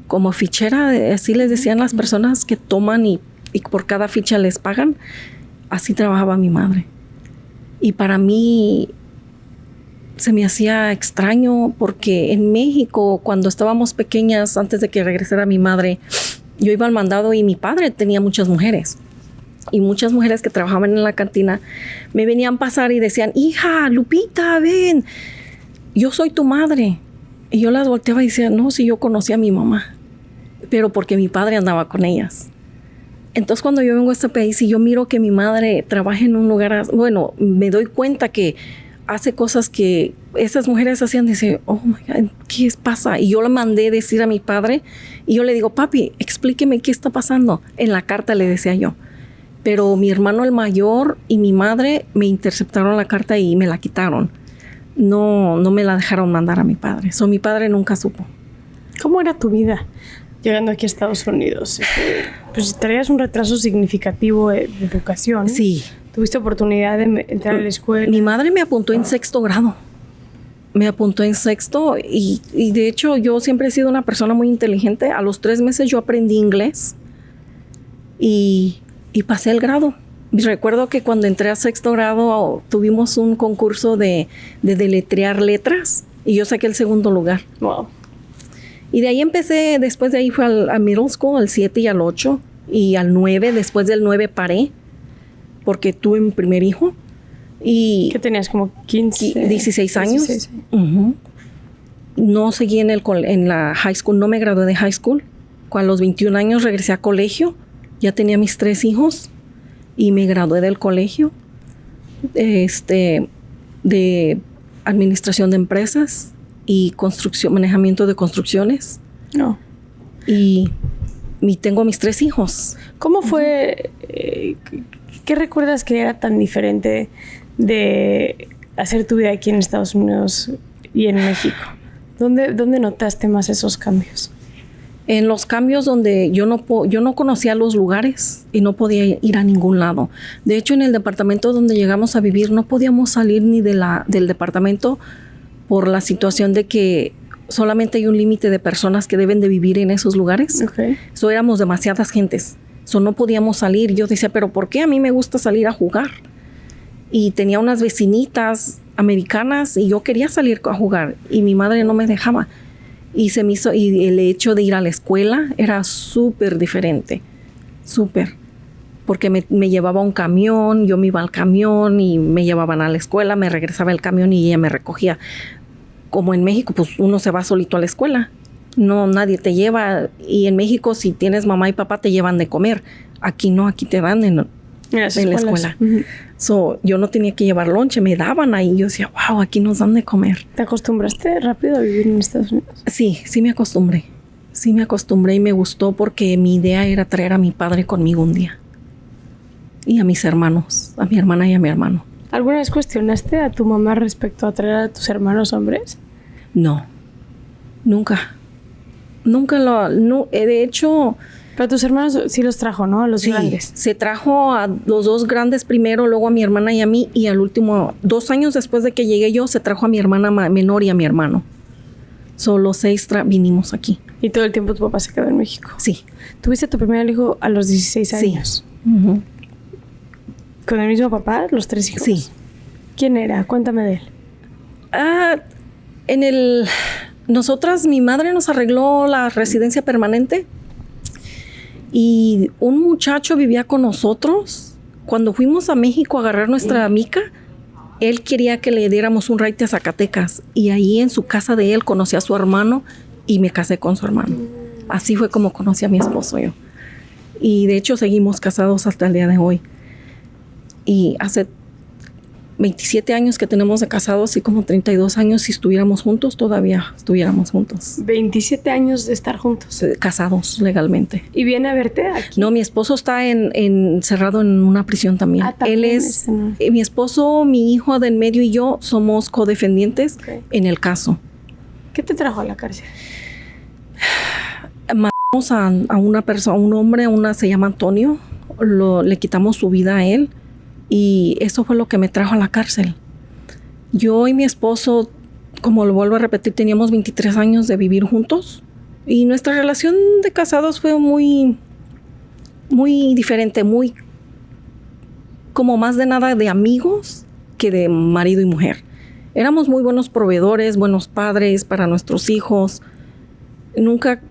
como fichera, así les decían las personas que toman y por cada ficha les pagan. Así trabajaba mi madre. Y para mí se me hacía extraño porque en México, cuando estábamos pequeñas, antes de que regresara mi madre, yo iba al mandado y mi padre tenía muchas mujeres. Y muchas mujeres que trabajaban en la cantina me venían a pasar y decían, hija, Lupita, ven, yo soy tu madre. Y yo las volteaba y decía, no, si yo conocía a mi mamá, pero porque mi padre andaba con ellas. Entonces cuando yo vengo a este país y yo miro que mi madre trabaja en un lugar, bueno, me doy cuenta que hace cosas que esas mujeres hacían, dice, oh my God, ¿qué pasa? Y yo le mandé decir a mi padre y yo le digo, papi, explíqueme qué está pasando. En la carta le decía yo. Pero mi hermano el mayor y mi madre me interceptaron la carta y me la quitaron. No me la dejaron mandar a mi padre. Mi padre nunca supo. ¿Cómo era tu vida llegando aquí a Estados Unidos? Pues traías un retraso significativo de educación. Sí. ¿Tuviste oportunidad de entrar a la escuela? Mi madre me apuntó en 6º grado. Me apuntó en 6º y de hecho yo siempre he sido una persona muy inteligente. A los 3 meses yo aprendí inglés y pasé el grado. Recuerdo que cuando entré a 6º grado tuvimos un concurso de deletrear letras y yo saqué el 2º lugar. Wow. Y de ahí empecé, después de ahí fue a middle school, al 7 y al 8 y al 9. Después del 9 paré porque tuve mi primer hijo. Y ¿qué tenías? ¿Como 15? 16 años. 16. Uh-huh. No seguí en la high school, no me gradué de high school. A los 21 años regresé a colegio. Ya tenía mis 3 hijos y me gradué del colegio de administración de empresas y manejamiento de construcciones. No. Y tengo mis 3 hijos. ¿Cómo fue? ¿Qué recuerdas que era tan diferente de hacer tu vida aquí en Estados Unidos y en México? ¿Dónde notaste más esos cambios? En los cambios donde yo no conocía los lugares y no podía ir a ningún lado. De hecho, en el departamento donde llegamos a vivir no podíamos salir ni del departamento por la situación de que solamente hay un límite de personas que deben de vivir en esos lugares. Okay. Éramos demasiadas gentes. No podíamos salir. Yo decía, ¿pero por qué? A mí me gusta salir a jugar. Y tenía unas vecinitas americanas y yo quería salir a jugar y mi madre no me dejaba. Y se me hizo, y el hecho de ir a la escuela era súper diferente, súper, porque me llevaba un camión, yo me iba al camión y me llevaban a la escuela, me regresaba el camión y ella me recogía. Como en México, pues uno se va solito a la escuela, no, nadie te lleva, y en México si tienes mamá y papá te llevan de comer, aquí no, aquí te dan en la escuela. Uh-huh. Yo no tenía que llevar lonche, me daban ahí. Yo decía, wow, aquí nos dan de comer. ¿Te acostumbraste rápido a vivir en Estados Unidos? Sí me acostumbré. Sí me acostumbré y me gustó porque mi idea era traer a mi padre conmigo un día. Y a mis hermanos, a mi hermana y a mi hermano. ¿Alguna vez cuestionaste a tu mamá respecto a traer a tus hermanos hombres? No, nunca. De hecho... Pero tus hermanos sí los trajo, ¿no? A los grandes. Se trajo a los 2 grandes primero, luego a mi hermana y a mí, y al último, 2 años después de que llegué yo, se trajo a mi hermana menor y a mi hermano. Los 6 vinimos aquí. ¿Y todo el tiempo tu papá se quedó en México? Sí. ¿Tuviste tu primer hijo a los 16 años? Sí. Uh-huh. ¿Con el mismo papá, los 3 hijos? Sí. ¿Quién era? Cuéntame de él. Nosotras, mi madre nos arregló la residencia permanente. Y un muchacho vivía con nosotros. Cuando fuimos a México a agarrar nuestra mica, él quería que le diéramos un ride a Zacatecas. Y ahí en su casa de él conocí a su hermano y me casé con su hermano. Así fue como conocí a mi esposo yo. Y de hecho seguimos casados hasta el día de hoy. Y hace 27 años que tenemos de casados y como 32 años si estuviéramos juntos, todavía estuviéramos juntos. 27 años de estar juntos. Casados legalmente. ¿Y viene a verte aquí? No, mi esposo está encerrado en una prisión también. También él es, mi esposo, mi hijo de en medio y yo somos codefendientes en el caso. ¿Qué te trajo a la cárcel? Matamos a una persona, a un hombre, se llama Antonio, le quitamos su vida a él. Y eso fue lo que me trajo a la cárcel. Yo y mi esposo, como lo vuelvo a repetir, teníamos 23 años de vivir juntos. Y nuestra relación de casados fue muy, muy diferente, muy como más de nada de amigos que de marido y mujer. Éramos muy buenos proveedores, buenos padres para nuestros hijos.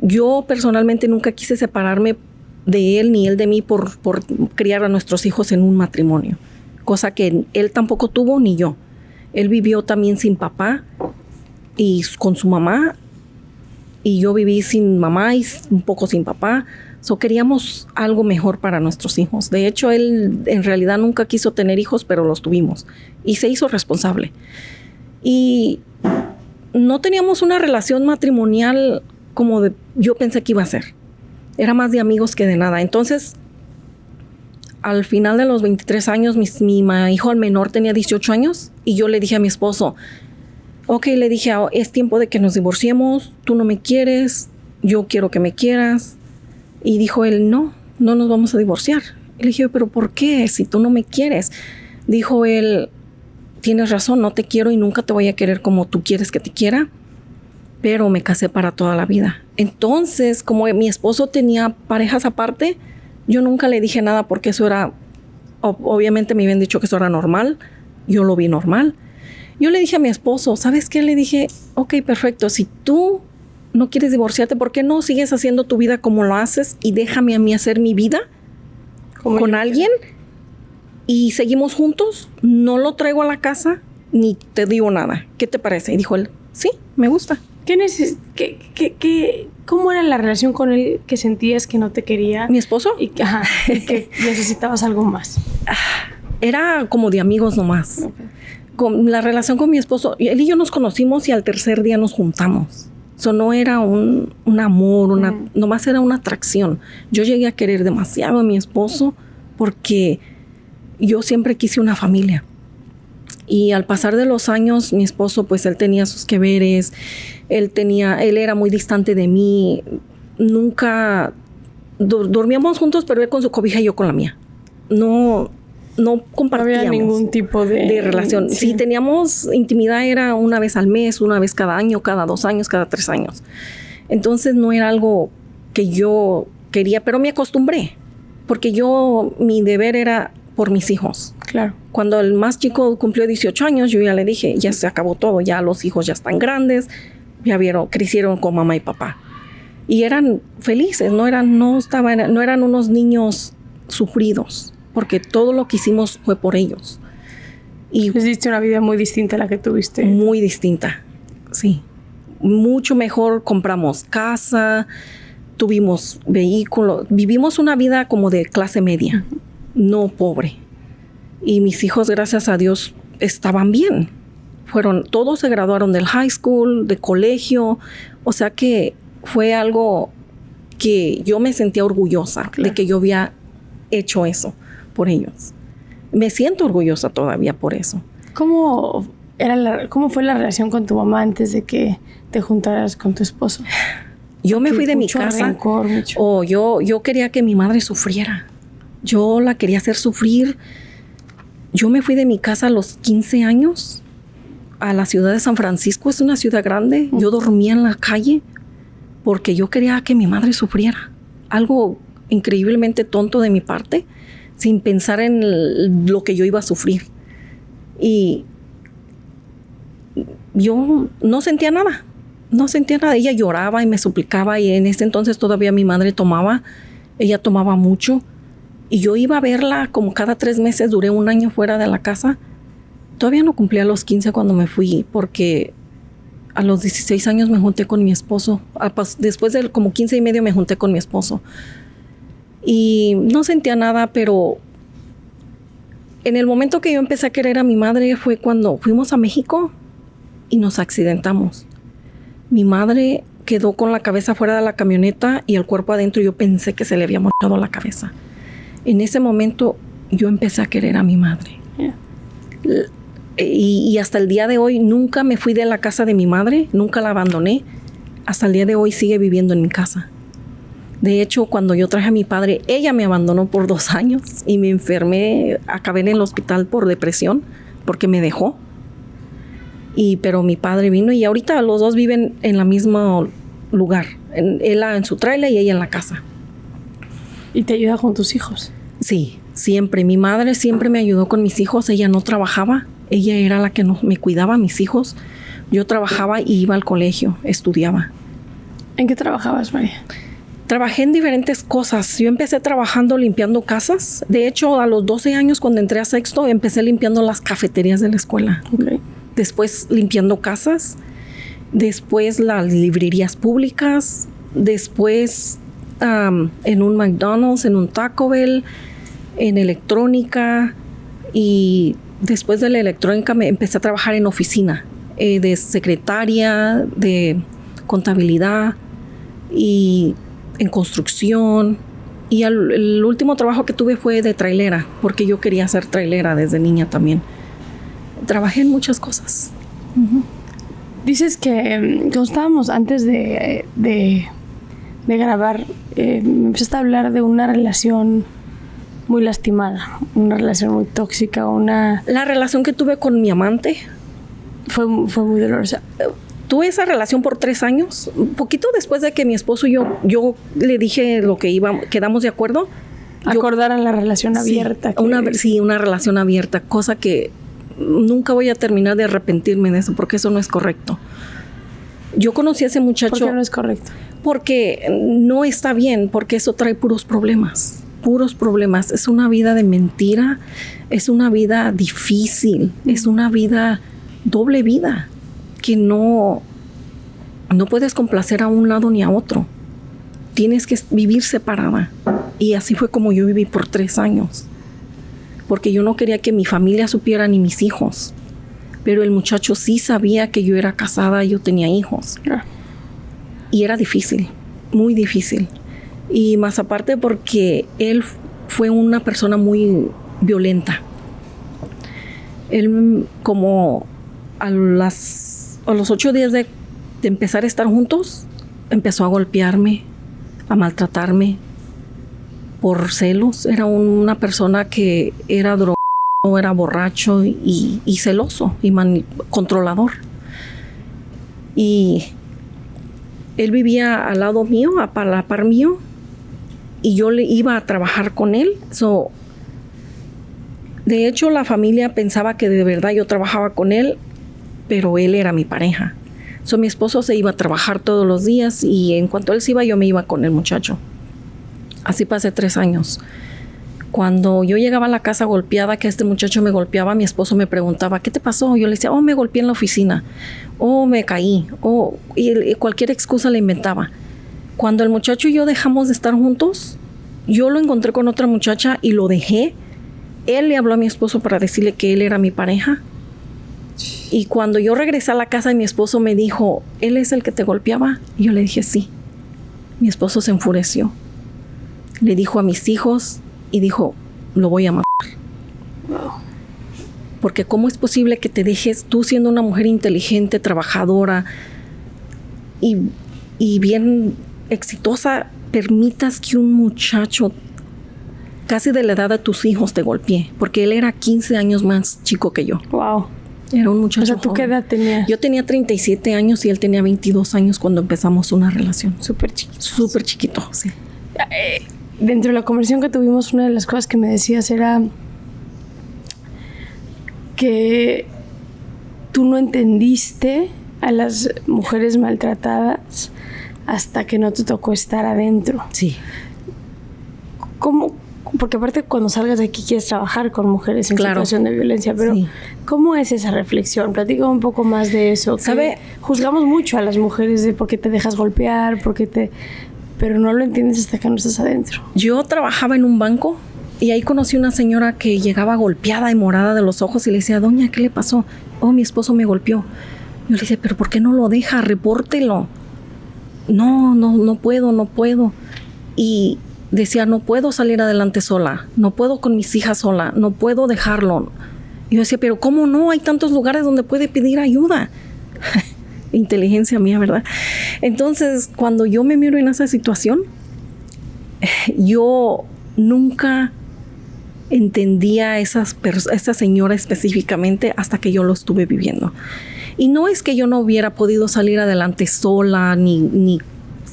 Yo personalmente nunca quise separarme de él ni él de mí por criar a nuestros hijos en un matrimonio, cosa que él tampoco tuvo ni yo. Él vivió también sin papá y con su mamá, y yo viví sin mamá y un poco sin papá. Queríamos algo mejor para nuestros hijos. De hecho, él en realidad nunca quiso tener hijos, pero los tuvimos y se hizo responsable. Y no teníamos una relación matrimonial como yo pensé que iba a ser. Era más de amigos que de nada. Entonces, al final de los 23 años, mi hijo al menor tenía 18 años y yo le dije a mi esposo, ok, le dije, es tiempo de que nos divorciemos, tú no me quieres, yo quiero que me quieras. Y dijo él, no nos vamos a divorciar. Y le dije, pero ¿por qué? Si tú no me quieres. Dijo él, tienes razón, no te quiero y nunca te voy a querer como tú quieres que te quiera, pero me casé para toda la vida. Entonces, como mi esposo tenía parejas aparte, yo nunca le dije nada porque eso era, obviamente me habían dicho que eso era normal, yo lo vi normal. Yo le dije a mi esposo, ¿sabes qué? Le dije, ok, perfecto, si tú no quieres divorciarte, ¿por qué no sigues haciendo tu vida como lo haces y déjame a mí hacer mi vida con alguien y seguimos juntos? No lo traigo a la casa ni te digo nada. ¿Qué te parece? Y dijo él, sí, me gusta. ¿Cómo era la relación con él que sentías que no te quería? ¿Mi esposo? Y que necesitabas algo más. Era como de amigos nomás. Okay. Con la relación con mi esposo, él y yo nos conocimos y al tercer día nos juntamos. No era un amor, nomás era una atracción. Yo llegué a querer demasiado a mi esposo porque yo siempre quise una familia. Y al pasar de los años, mi esposo, pues él tenía sus que veres, él era muy distante de mí. Nunca dormíamos juntos, pero él con su cobija y yo con la mía. No compartíamos. No había ningún tipo de relación. Sí. Si teníamos intimidad era una vez al mes, una vez cada año, cada 2 años, cada 3 años. Entonces no era algo que yo quería, pero me acostumbré. Porque mi deber era por mis hijos. Claro. Cuando el más chico cumplió 18 años, yo ya le dije, ya se acabó todo, ya los hijos ya están grandes, ya crecieron con mamá y papá. Y eran felices, no eran unos niños sufridos, porque todo lo que hicimos fue por ellos. Y les diste una vida muy distinta a la que tuviste. Muy distinta, sí. Mucho mejor, compramos casa, tuvimos vehículos, vivimos una vida como de clase media, no pobre. Y mis hijos, gracias a Dios, estaban bien. Todos se graduaron del high school, de colegio. O sea que fue algo que yo me sentía orgullosa, claro, de que yo había hecho eso por ellos. Me siento orgullosa todavía por eso. ¿Cómo fue la relación con tu mamá antes de que te juntaras con tu esposo? Yo me fui de mi casa. Rencor, yo quería que mi madre sufriera. Yo la quería hacer sufrir. Yo me fui de mi casa a los 15 años a la ciudad de San Francisco. Es una ciudad grande. Yo dormía en la calle porque yo quería que mi madre sufriera. Algo increíblemente tonto de mi parte, sin pensar en lo que yo iba a sufrir. Y yo no sentía nada. No sentía nada. Ella lloraba y me suplicaba, y en ese entonces todavía mi madre tomaba. Ella tomaba mucho. Y yo iba a verla como cada 3 meses. Duré 1 año fuera de la casa. Todavía no cumplía los 15 cuando me fui, porque a los 16 años me junté con mi esposo. Después de como 15 y medio me junté con mi esposo. Y no sentía nada, pero en el momento que yo empecé a querer a mi madre fue cuando fuimos a México y nos accidentamos. Mi madre quedó con la cabeza fuera de la camioneta y el cuerpo adentro. Yo pensé que se le había mordido la cabeza. En ese momento yo empecé a querer a mi madre. Yeah. Y hasta el día de hoy nunca me fui de la casa de mi madre, nunca la abandoné. Hasta el día de hoy sigue viviendo en mi casa. De hecho, cuando yo traje a mi padre, ella me abandonó por 2 años y me enfermé, acabé en el hospital por depresión, porque me dejó. Pero mi padre vino y ahorita los dos viven en el mismo lugar. Él en su trailer y ella en la casa. ¿Y te ayuda con tus hijos? Sí, siempre. Mi madre siempre me ayudó con mis hijos. Ella no trabajaba. Ella era la que me cuidaba a mis hijos. Yo trabajaba y iba al colegio, estudiaba. ¿En qué trabajabas, María? Trabajé en diferentes cosas. Yo empecé trabajando limpiando casas. De hecho, a los 12 años, cuando entré a sexto, empecé limpiando las cafeterías de la escuela. Okay. Después limpiando casas. Después las librerías públicas. Después en un McDonald's, en un Taco Bell, en electrónica. Y después de la electrónica me empecé a trabajar en oficina, de secretaria, de contabilidad y en construcción. Y el último trabajo que tuve fue de trailera, porque yo quería ser trailera desde niña también. Trabajé en muchas cosas. Uh-huh. Dices que cuando estábamos antes de grabar, me empezaste a hablar de una relación muy lastimada, una relación muy tóxica, La relación que tuve con mi amante fue muy dolorosa. Tuve esa relación por 3 años, un poquito después de que mi esposo y yo le dije lo que quedamos de acuerdo. Acordaran la relación abierta. Una relación abierta, cosa que nunca voy a terminar de arrepentirme de eso, porque eso no es correcto. Yo conocí a ese muchacho. ¿Por qué no es correcto? Porque no está bien, porque eso trae puros problemas. Es una vida de mentira, es una vida difícil, es una vida, doble vida, que no puedes complacer a un lado ni a otro. Tienes que vivir separada. Y así fue como yo viví por 3 años. Porque yo no quería que mi familia supiera ni mis hijos. Pero el muchacho sí sabía que yo era casada y yo tenía hijos. Y era difícil, muy difícil. Y más aparte porque él fue una persona muy violenta. Él, como a los 8 días de empezar a estar juntos, empezó a golpearme, a maltratarme por celos. Era una persona que era drogado, era borracho y celoso y controlador. Y él vivía al lado mío, a la par mío, y yo le iba a trabajar con él. De hecho, la familia pensaba que de verdad yo trabajaba con él, pero él era mi pareja. Mi esposo se iba a trabajar todos los días y en cuanto él se iba, yo me iba con el muchacho. Así pasé 3 años. Cuando yo llegaba a la casa golpeada, que este muchacho me golpeaba, mi esposo me preguntaba, ¿qué te pasó? Yo le decía, me golpeé en la oficina, me caí, y cualquier excusa le inventaba. Cuando el muchacho y yo dejamos de estar juntos, yo lo encontré con otra muchacha y lo dejé. Él le habló a mi esposo para decirle que él era mi pareja. Y cuando yo regresé a la casa, mi esposo me dijo, ¿él es el que te golpeaba? Y yo le dije, sí. Mi esposo se enfureció. Le dijo a mis hijos y dijo, lo voy a matar. Wow. Porque ¿cómo es posible que te dejes, tú siendo una mujer inteligente, trabajadora y bien exitosa, permitas que un muchacho casi de la edad de tus hijos te golpee? Porque él era 15 años más chico que yo. Wow. Era un muchacho. O sea, ¿tú joven. qué edad tenías? Yo tenía 37 años y él tenía 22 años cuando empezamos una relación. Súper chiquito. Súper chiquito, sí. Dentro de la conversación que tuvimos, una de las cosas que me decías era que tú no entendiste a las mujeres maltratadas hasta que no te tocó estar adentro. Sí. ¿Cómo? Porque aparte cuando salgas de aquí quieres trabajar con mujeres en situación de violencia, pero sí. ¿Cómo es esa reflexión? Platícame un poco más de eso. ¿Sabe? Juzgamos mucho a las mujeres de por qué te dejas golpear, pero no lo entiendes hasta que no estás adentro. Yo trabajaba en un banco y ahí conocí una señora que llegaba golpeada y morada de los ojos y le decía, doña, ¿qué le pasó? Mi esposo me golpeó. Yo le decía, ¿pero por qué no lo deja? Repórtelo. No puedo. Y decía, no puedo salir adelante sola, no puedo con mis hijas sola, no puedo dejarlo. Y yo decía, pero ¿cómo no? Hay tantos lugares donde puede pedir ayuda. Inteligencia mía, ¿verdad? Entonces, cuando yo me miro en esa situación, yo nunca entendía a esa señora específicamente hasta que yo lo estuve viviendo. Y no es que yo no hubiera podido salir adelante sola ni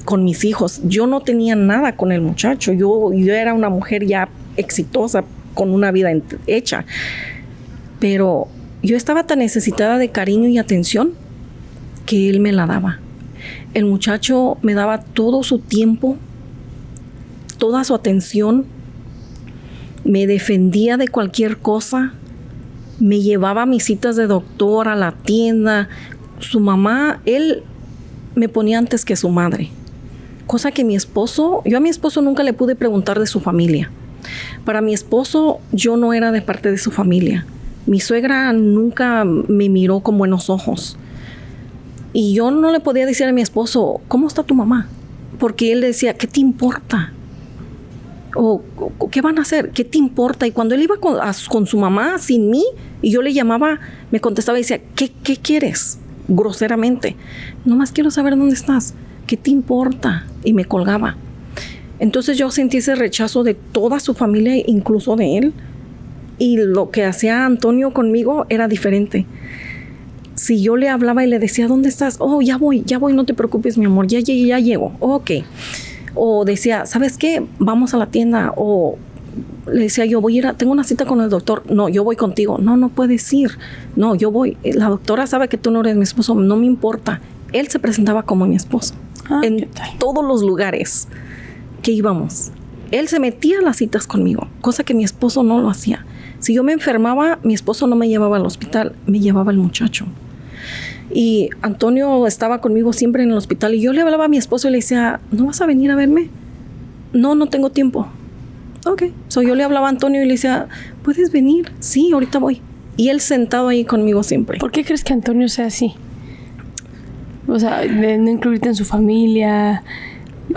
con mis hijos. Yo no tenía nada con el muchacho. Yo era una mujer ya exitosa con una vida hecha. Pero yo estaba tan necesitada de cariño y atención que él me la daba. El muchacho me daba todo su tiempo, toda su atención, me defendía de cualquier cosa, me llevaba a mis citas de doctor, a la tienda. Su mamá, él me ponía antes que su madre. Cosa que yo a mi esposo nunca le pude preguntar de su familia. Para mi esposo, yo no era de parte de su familia. Mi suegra nunca me miró con buenos ojos. Y yo no le podía decir a mi esposo, ¿cómo está tu mamá? Porque él decía, ¿qué te importa? O ¿qué van a hacer? ¿Qué te importa? Y cuando él iba con su mamá sin mí, y yo le llamaba, me contestaba y decía, ¿qué quieres? Groseramente. Nomás quiero saber dónde estás. ¿Qué te importa? Y me colgaba. Entonces yo sentí ese rechazo de toda su familia, incluso de él. Y lo que hacía Antonio conmigo era diferente. Si yo le hablaba y le decía, ¿dónde estás? Oh, ya voy, no te preocupes, mi amor, ya llego. Ok. O decía, ¿sabes qué? Vamos a la tienda. O le decía yo, tengo una cita con el doctor. No, yo voy contigo. No puedes ir. No, yo voy. La doctora sabe que tú no eres mi esposo, no me importa. Él se presentaba como mi esposo. En todos los lugares que íbamos. Él se metía a las citas conmigo, cosa que mi esposo no lo hacía. Si yo me enfermaba, mi esposo no me llevaba al hospital, me llevaba el muchacho. Y Antonio estaba conmigo siempre en el hospital y yo le hablaba a mi esposo y le decía, ¿no vas a venir a verme? No tengo tiempo. Ok. Yo le hablaba a Antonio y le decía, ¿puedes venir? Sí, ahorita voy. Y él sentado ahí conmigo siempre. ¿Por qué crees que Antonio sea así? O sea, de no incluirte en su familia.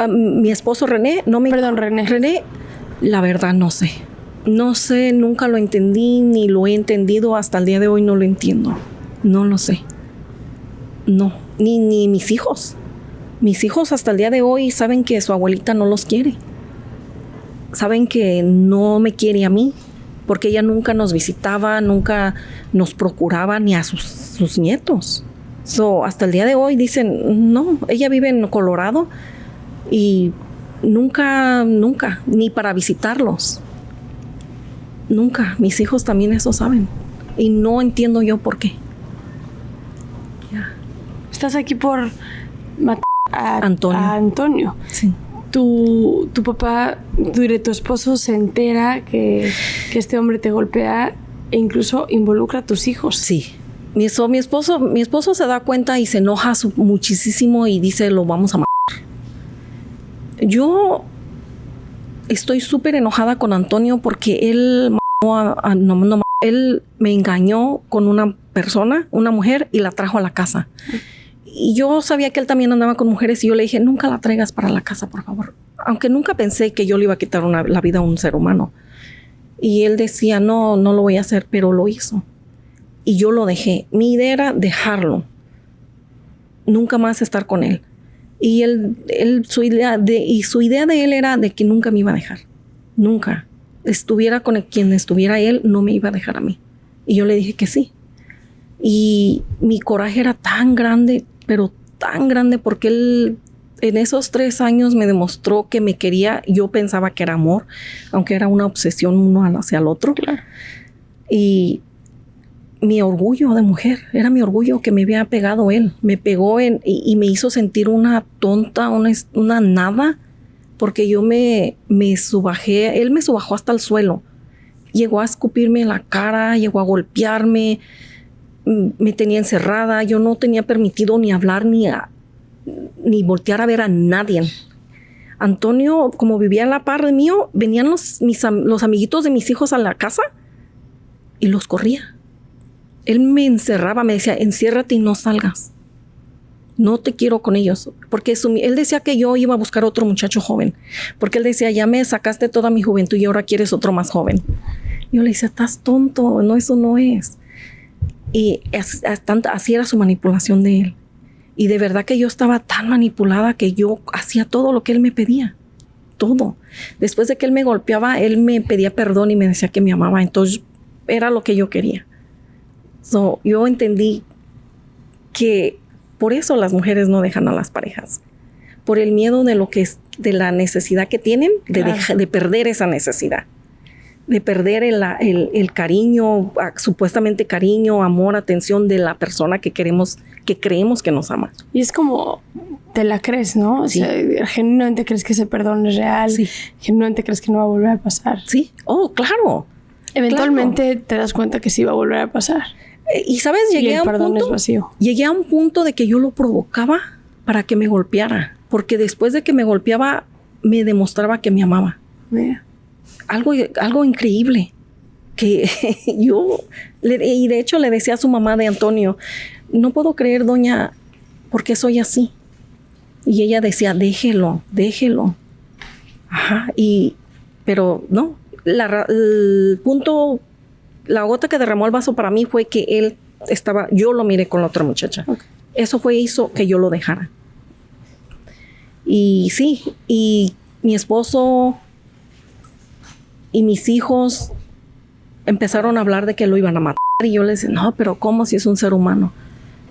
Mi esposo René, René, la verdad no sé. No sé, nunca lo entendí ni lo he entendido. Hasta el día de hoy no lo entiendo. No lo sé. No, ni mis hijos. Mis hijos hasta el día de hoy saben que su abuelita no los quiere. Saben que no me quiere a mí, porque ella nunca nos visitaba, nunca nos procuraba ni a sus nietos. Hasta el día de hoy dicen, no, ella vive en Colorado y nunca, ni para visitarlos. Nunca. Mis hijos también eso saben. Y no entiendo yo por qué. Estás aquí por matar a Antonio. Sí. Tu papá, tu esposo se entera que este hombre te golpea e incluso involucra a tus hijos. Sí. Mi esposo se da cuenta y se enoja muchísimo y dice, lo vamos a matar. Yo estoy súper enojada con Antonio porque él él me engañó con una persona, una mujer, y la trajo a la casa. Y yo sabía que él también andaba con mujeres y yo le dije, nunca la traigas para la casa, por favor. Aunque nunca pensé que yo le iba a quitar la vida a un ser humano. Y él decía, no lo voy a hacer, pero lo hizo. Y yo lo dejé. Mi idea era dejarlo. Nunca más estar con él. Y su idea de él era de que nunca me iba a dejar. Nunca. Estuviera con quien estuviera él, no me iba a dejar a mí. Y yo le dije que sí. Y mi coraje era tan grande, pero tan grande, porque él en esos 3 años me demostró que me quería. Yo pensaba que era amor, aunque era una obsesión uno hacia el otro. Claro. Y mi orgullo de mujer, era mi orgullo que me había pegado él. Me pegó y me hizo sentir una tonta, una nada, porque yo me subajé. Él me subajó hasta el suelo. Llegó a escupirme en la cara, llegó a golpearme, me tenía encerrada. Yo no tenía permitido ni hablar ni voltear a ver a nadie. Antonio, como vivía a la par de mío, venían los amiguitos de mis hijos a la casa y los corría. Él me encerraba, me decía, enciérrate y no salgas. No te quiero con ellos. Porque él decía que yo iba a buscar otro muchacho joven. Porque él decía, ya me sacaste toda mi juventud y ahora quieres otro más joven. Yo le decía, estás tonto, no, eso no es. Y así era su manipulación de él. Y de verdad que yo estaba tan manipulada que yo hacía todo lo que él me pedía. Todo. Después de que él me golpeaba, él me pedía perdón y me decía que me amaba. Entonces era lo que yo quería. Yo entendí que por eso las mujeres no dejan a las parejas. Por el miedo de la necesidad que tienen de perder esa necesidad. de perder el cariño, supuestamente cariño, amor, atención de la persona que creemos que nos ama. Y es como, te la crees, ¿no? Sí. O sea, genuinamente crees que ese perdón es real. Sí. Genuinamente crees que no va a volver a pasar. Sí, claro. Eventualmente te das cuenta que sí va a volver a pasar. Y sabes, Y el perdón es vacío. Llegué a un punto de que yo lo provocaba para que me golpeara, porque después de que me golpeaba, me demostraba que me amaba. Mira. Algo increíble. Que y de hecho le decía a su mamá de Antonio, no puedo creer, doña, ¿por qué soy así? Y ella decía, déjelo. Ajá, pero no, el punto, la gota que derramó el vaso para mí fue que yo lo miré con la otra muchacha. Okay. Eso hizo que yo lo dejara. Y sí, y mi esposo y mis hijos empezaron a hablar de que lo iban a matar. Y yo les decía, no, pero ¿cómo si es un ser humano?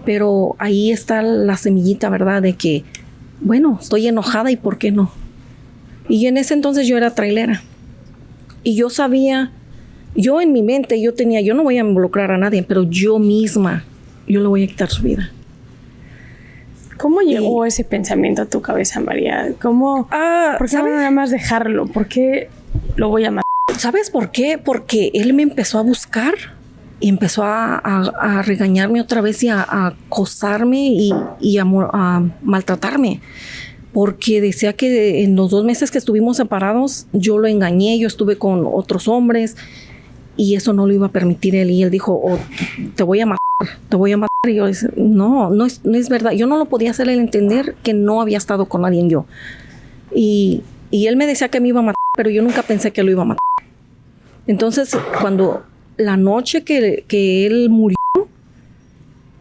Pero ahí está la semillita, ¿verdad? De que, bueno, estoy enojada y ¿por qué no? Y en ese entonces yo era trailera. Y yo sabía, yo en mi mente, yo no voy a involucrar a nadie, pero yo misma, yo le voy a quitar su vida. ¿Cómo llegó ese pensamiento a tu cabeza, María? ¿Por qué no nada más dejarlo? ¿Por qué lo voy a matar? ¿Sabes por qué? Porque él me empezó a buscar y empezó a regañarme otra vez y a acosarme y a maltratarme. Porque decía que en los 2 meses que estuvimos separados, yo lo engañé, yo estuve con otros hombres y eso no lo iba a permitir él. Y él dijo, te voy a matar. Y yo decía, no es verdad. Yo no lo podía hacerle entender que no había estado con nadie yo. Y él me decía que me iba a matar, pero yo nunca pensé que lo iba a matar. Entonces, cuando la noche que él murió,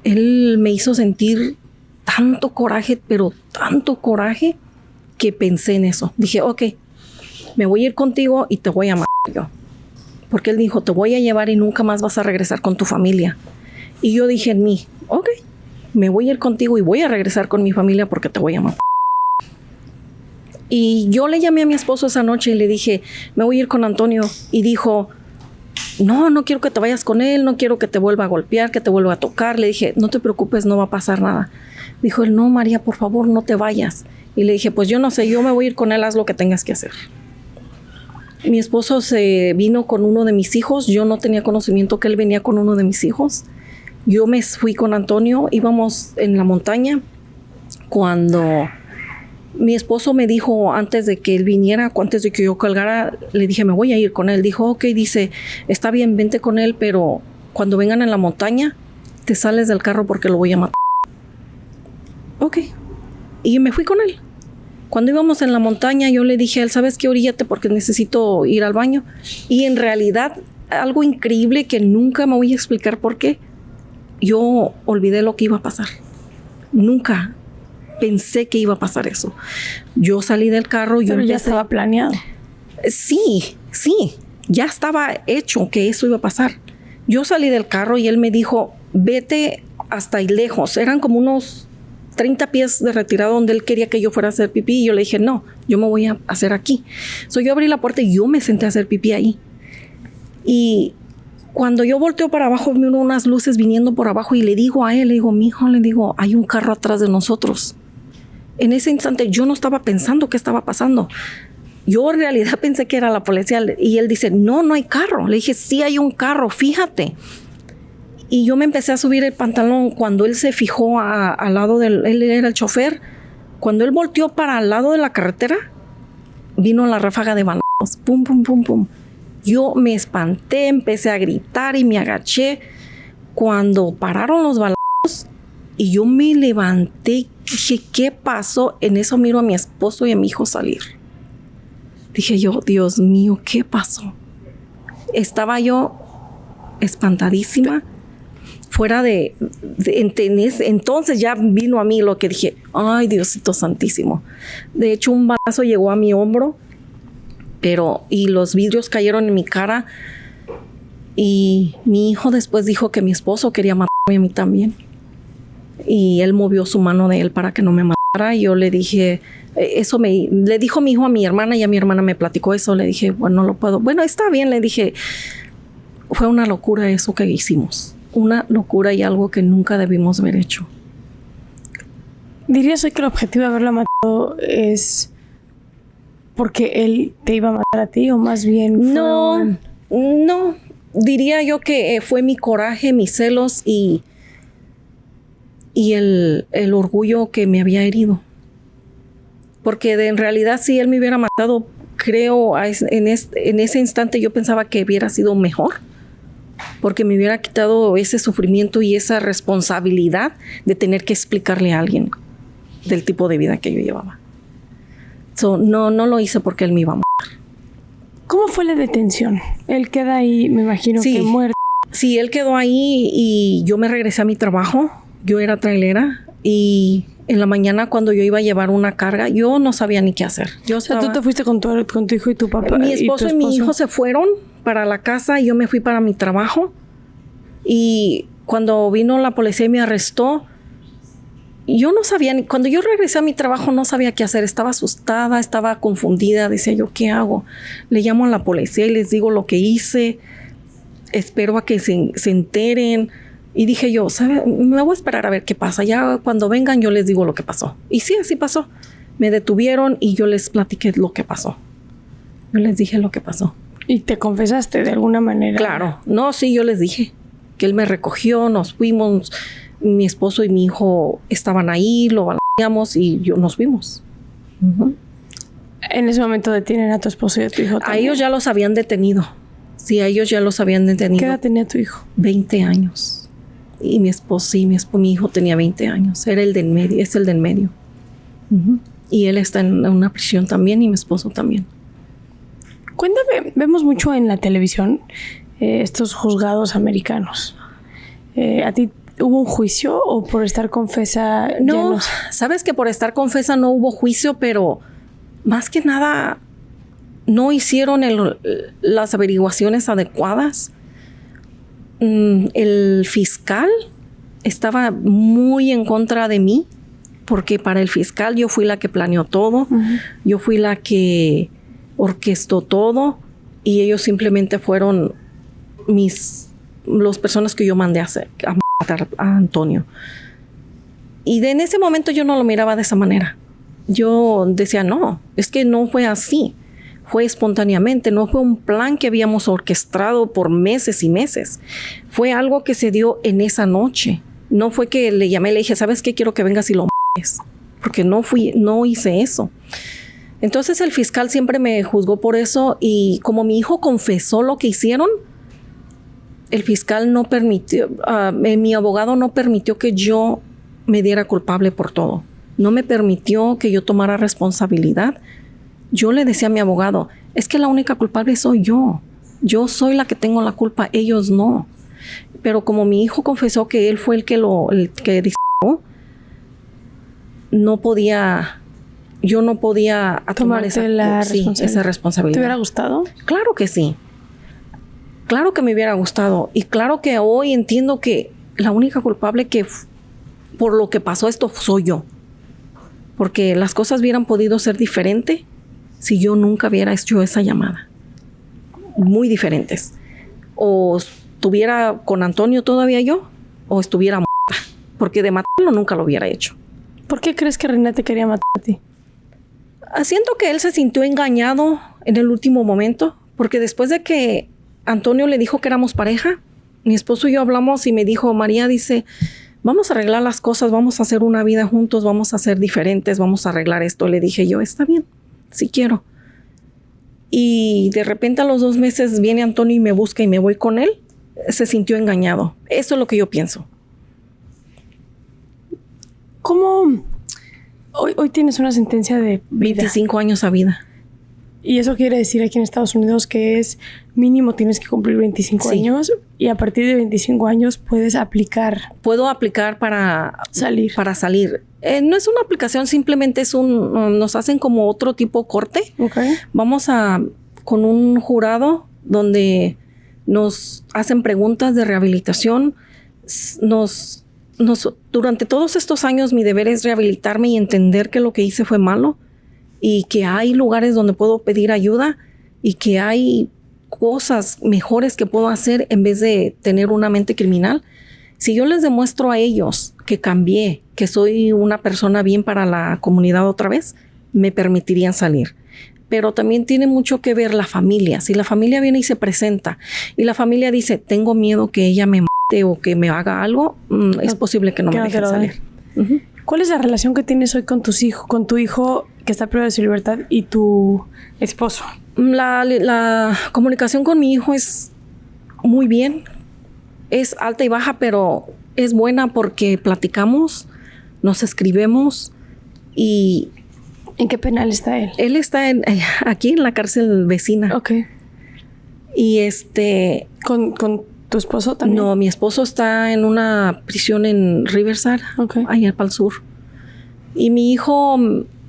él me hizo sentir tanto coraje, pero tanto coraje, que pensé en eso. Dije, ok, me voy a ir contigo y te voy a matar yo. Porque él dijo, te voy a llevar y nunca más vas a regresar con tu familia. Y yo dije en mí, ok, me voy a ir contigo y voy a regresar con mi familia porque te voy a matar. Y yo le llamé a mi esposo esa noche y le dije, me voy a ir con Antonio. Y dijo, no quiero que te vayas con él, no quiero que te vuelva a golpear, que te vuelva a tocar. Le dije, no te preocupes, no va a pasar nada. Dijo él, no, María, por favor, no te vayas. Y le dije, pues yo no sé, yo me voy a ir con él, haz lo que tengas que hacer. Mi esposo se vino con uno de mis hijos. Yo no tenía conocimiento que él venía con uno de mis hijos. Yo me fui con Antonio, íbamos en la montaña. Cuando mi esposo me dijo, antes de que él viniera, antes de que yo colgara, le dije, me voy a ir con él. Dijo, ok, dice, está bien, vente con él, pero cuando vengan en la montaña, te sales del carro porque lo voy a matar. Ok. Y me fui con él. Cuando íbamos en la montaña, yo le dije a él, ¿sabes qué? Oríllate porque necesito ir al baño. Y en realidad, algo increíble que nunca me voy a explicar por qué, yo olvidé lo que iba a pasar. Nunca pensé que iba a pasar eso. Yo salí del carro. Pero ya estaba planeado. Sí, ya estaba hecho que eso iba a pasar. Yo salí del carro y él me dijo, vete hasta ahí lejos. Eran como unos 30 pies de retirada donde él quería que yo fuera a hacer pipí. Y yo le dije, no, yo me voy a hacer aquí. Yo abrí la puerta y yo me senté a hacer pipí ahí. Y cuando yo volteo para abajo, vi unas luces viniendo por abajo y le digo a él, mijo, hay un carro atrás de nosotros. En ese instante yo no estaba pensando qué estaba pasando. Yo en realidad pensé que era la policía. Y él dice, no hay carro. Le dije, sí hay un carro, fíjate. Y yo me empecé a subir el pantalón. Cuando él se fijó al lado él era el chofer. Cuando él volteó para al lado de la carretera, vino la ráfaga de balazos. Pum, pum, pum, pum. Yo me espanté, empecé a gritar y me agaché. Cuando pararon los balazos y yo me levanté, dije, ¿qué pasó? En eso miro a mi esposo y a mi hijo salir. Dije yo, Dios mío, ¿qué pasó? Estaba yo espantadísima. Fuera de entonces ya vino a mí lo que dije, ay, Diosito santísimo. De hecho, un balazo llegó a mi hombro, y los vidrios cayeron en mi cara. Y mi hijo después dijo que mi esposo quería matarme a mí también. Y él movió su mano de él para que no me matara. matara, yo le dije, le dijo mi hijo a mi hermana y a mi hermana me platicó eso. Le dije, bueno, no lo puedo. Bueno, está bien, le dije, fue una locura eso que hicimos. Una locura y algo que nunca debimos haber hecho. ¿Dirías hoy que el objetivo de haberla matado es porque él te iba a matar a ti o más bien No, diría yo que fue mi coraje, mis celos y el orgullo que me había herido. Porque en realidad si él me hubiera matado, creo en ese instante yo pensaba que hubiera sido mejor. Porque me hubiera quitado ese sufrimiento y esa responsabilidad de tener que explicarle a alguien del tipo de vida que yo llevaba. No lo hice porque él me iba a matar. ¿Cómo fue la detención? Él queda ahí, me imagino que muerto. Sí, él quedó ahí y yo me regresé a mi trabajo. Yo era trailera y en la mañana cuando yo iba a llevar una carga, yo no sabía ni qué hacer. O sea, tú te fuiste con tu hijo y tu papá. Mi esposo y mi hijo se fueron para la casa y yo me fui para mi trabajo. Y cuando vino la policía y me arrestó, yo no sabía, cuando yo regresé a mi trabajo no sabía qué hacer. Estaba asustada, estaba confundida. Decía yo, ¿qué hago? Le llamo a la policía y les digo lo que hice. Espero a que se enteren. Y dije yo, ¿sabe? Me voy a esperar a ver qué pasa. Ya cuando vengan yo les digo lo que pasó. Y sí, así pasó. Me detuvieron y yo les platiqué lo que pasó. Yo les dije lo que pasó. ¿Y te confesaste de alguna manera? Claro. No, sí, yo les dije que él me recogió, nos fuimos. Mi esposo y mi hijo estaban ahí, lo balaceamos y nos fuimos. Uh-huh. En ese momento detienen a tu esposo y a tu hijo también. A ellos ya los habían detenido. Sí, a ellos ya los habían detenido. ¿Qué edad tenía tu hijo? 20 años. Y mi esposo, mi hijo tenía 20 años. Era el del medio, es el del medio. Uh-huh. Y él está en una prisión también y mi esposo también. Cuéntame, vemos mucho en la televisión estos juzgados americanos. ¿A ti hubo un juicio o por estar confesa? No, sabes que por estar confesa no hubo juicio, pero más que nada no hicieron las averiguaciones adecuadas. El fiscal estaba muy en contra de mí porque para el fiscal yo fui la que planeó todo. Uh-huh. Yo fui la que orquestó todo y ellos simplemente fueron las personas que yo mandé a matar a Antonio. Y en ese momento yo no lo miraba de esa manera. Yo decía, no, es que no fue así. Fue espontáneamente, no fue un plan que habíamos orquestado por meses y meses. Fue algo que se dio en esa noche. No fue que le llamé y le dije, ¿sabes qué? Quiero que vengas y lo mates. Porque no hice eso. Entonces el fiscal siempre me juzgó por eso y como mi hijo confesó lo que hicieron, el fiscal no permitió, mi abogado no permitió que yo me diera culpable por todo. No me permitió que yo tomara responsabilidad. Yo le decía a mi abogado, es que la única culpable soy yo. Yo soy la que tengo la culpa, ellos no. Pero como mi hijo confesó que él fue el que disparó, yo no podía tomar esa responsabilidad. ¿Te hubiera gustado? Claro que sí. Claro que me hubiera gustado. Y claro que hoy entiendo que la única culpable que por lo que pasó esto soy yo. Porque las cosas hubieran podido ser diferentes si yo nunca hubiera hecho esa llamada. Muy diferentes. O estuviera con Antonio todavía yo, o estuviera muerta. Porque de matarlo nunca lo hubiera hecho. ¿Por qué crees que René te quería matar a ti? Siento que él se sintió engañado en el último momento. Porque después de que Antonio le dijo que éramos pareja, mi esposo y yo hablamos y me dijo, María dice, vamos a arreglar las cosas, vamos a hacer una vida juntos, vamos a ser diferentes, vamos a arreglar esto. Le dije yo, está bien. Sí quiero. Y de repente a los 2 meses viene Antonio y me busca y me voy con él. Se sintió engañado. Eso es lo que yo pienso. ¿Cómo? Hoy tienes una sentencia de vida. 25 años a vida. Y eso quiere decir aquí en Estados Unidos que es mínimo tienes que cumplir 25 años y a partir de 25 años puedes aplicar. Puedo aplicar para salir. No es una aplicación, simplemente nos hacen como otro tipo corte. Okay. Vamos con un jurado donde nos hacen preguntas de rehabilitación, nos durante todos estos años mi deber es rehabilitarme y entender que lo que hice fue malo y que hay lugares donde puedo pedir ayuda y que hay cosas mejores que puedo hacer en vez de tener una mente criminal. Si yo les demuestro a ellos que cambié, que soy una persona bien para la comunidad otra vez, me permitirían salir. Pero también tiene mucho que ver la familia. Si la familia viene y se presenta y la familia dice, tengo miedo que ella me mate o que me haga algo, es posible que no me dejen salir. ¿Cuál es la relación que tienes hoy con tus hijos, con tu hijo que está privado de su libertad y tu esposo? La comunicación con mi hijo es muy bien. Es alta y baja, pero es buena porque platicamos, nos escribemos y... ¿En qué penal está él? Él está aquí en la cárcel vecina. Ok. Y ¿Con tu esposo también? No, mi esposo está en una prisión en Riverside, allá para el sur. Y mi hijo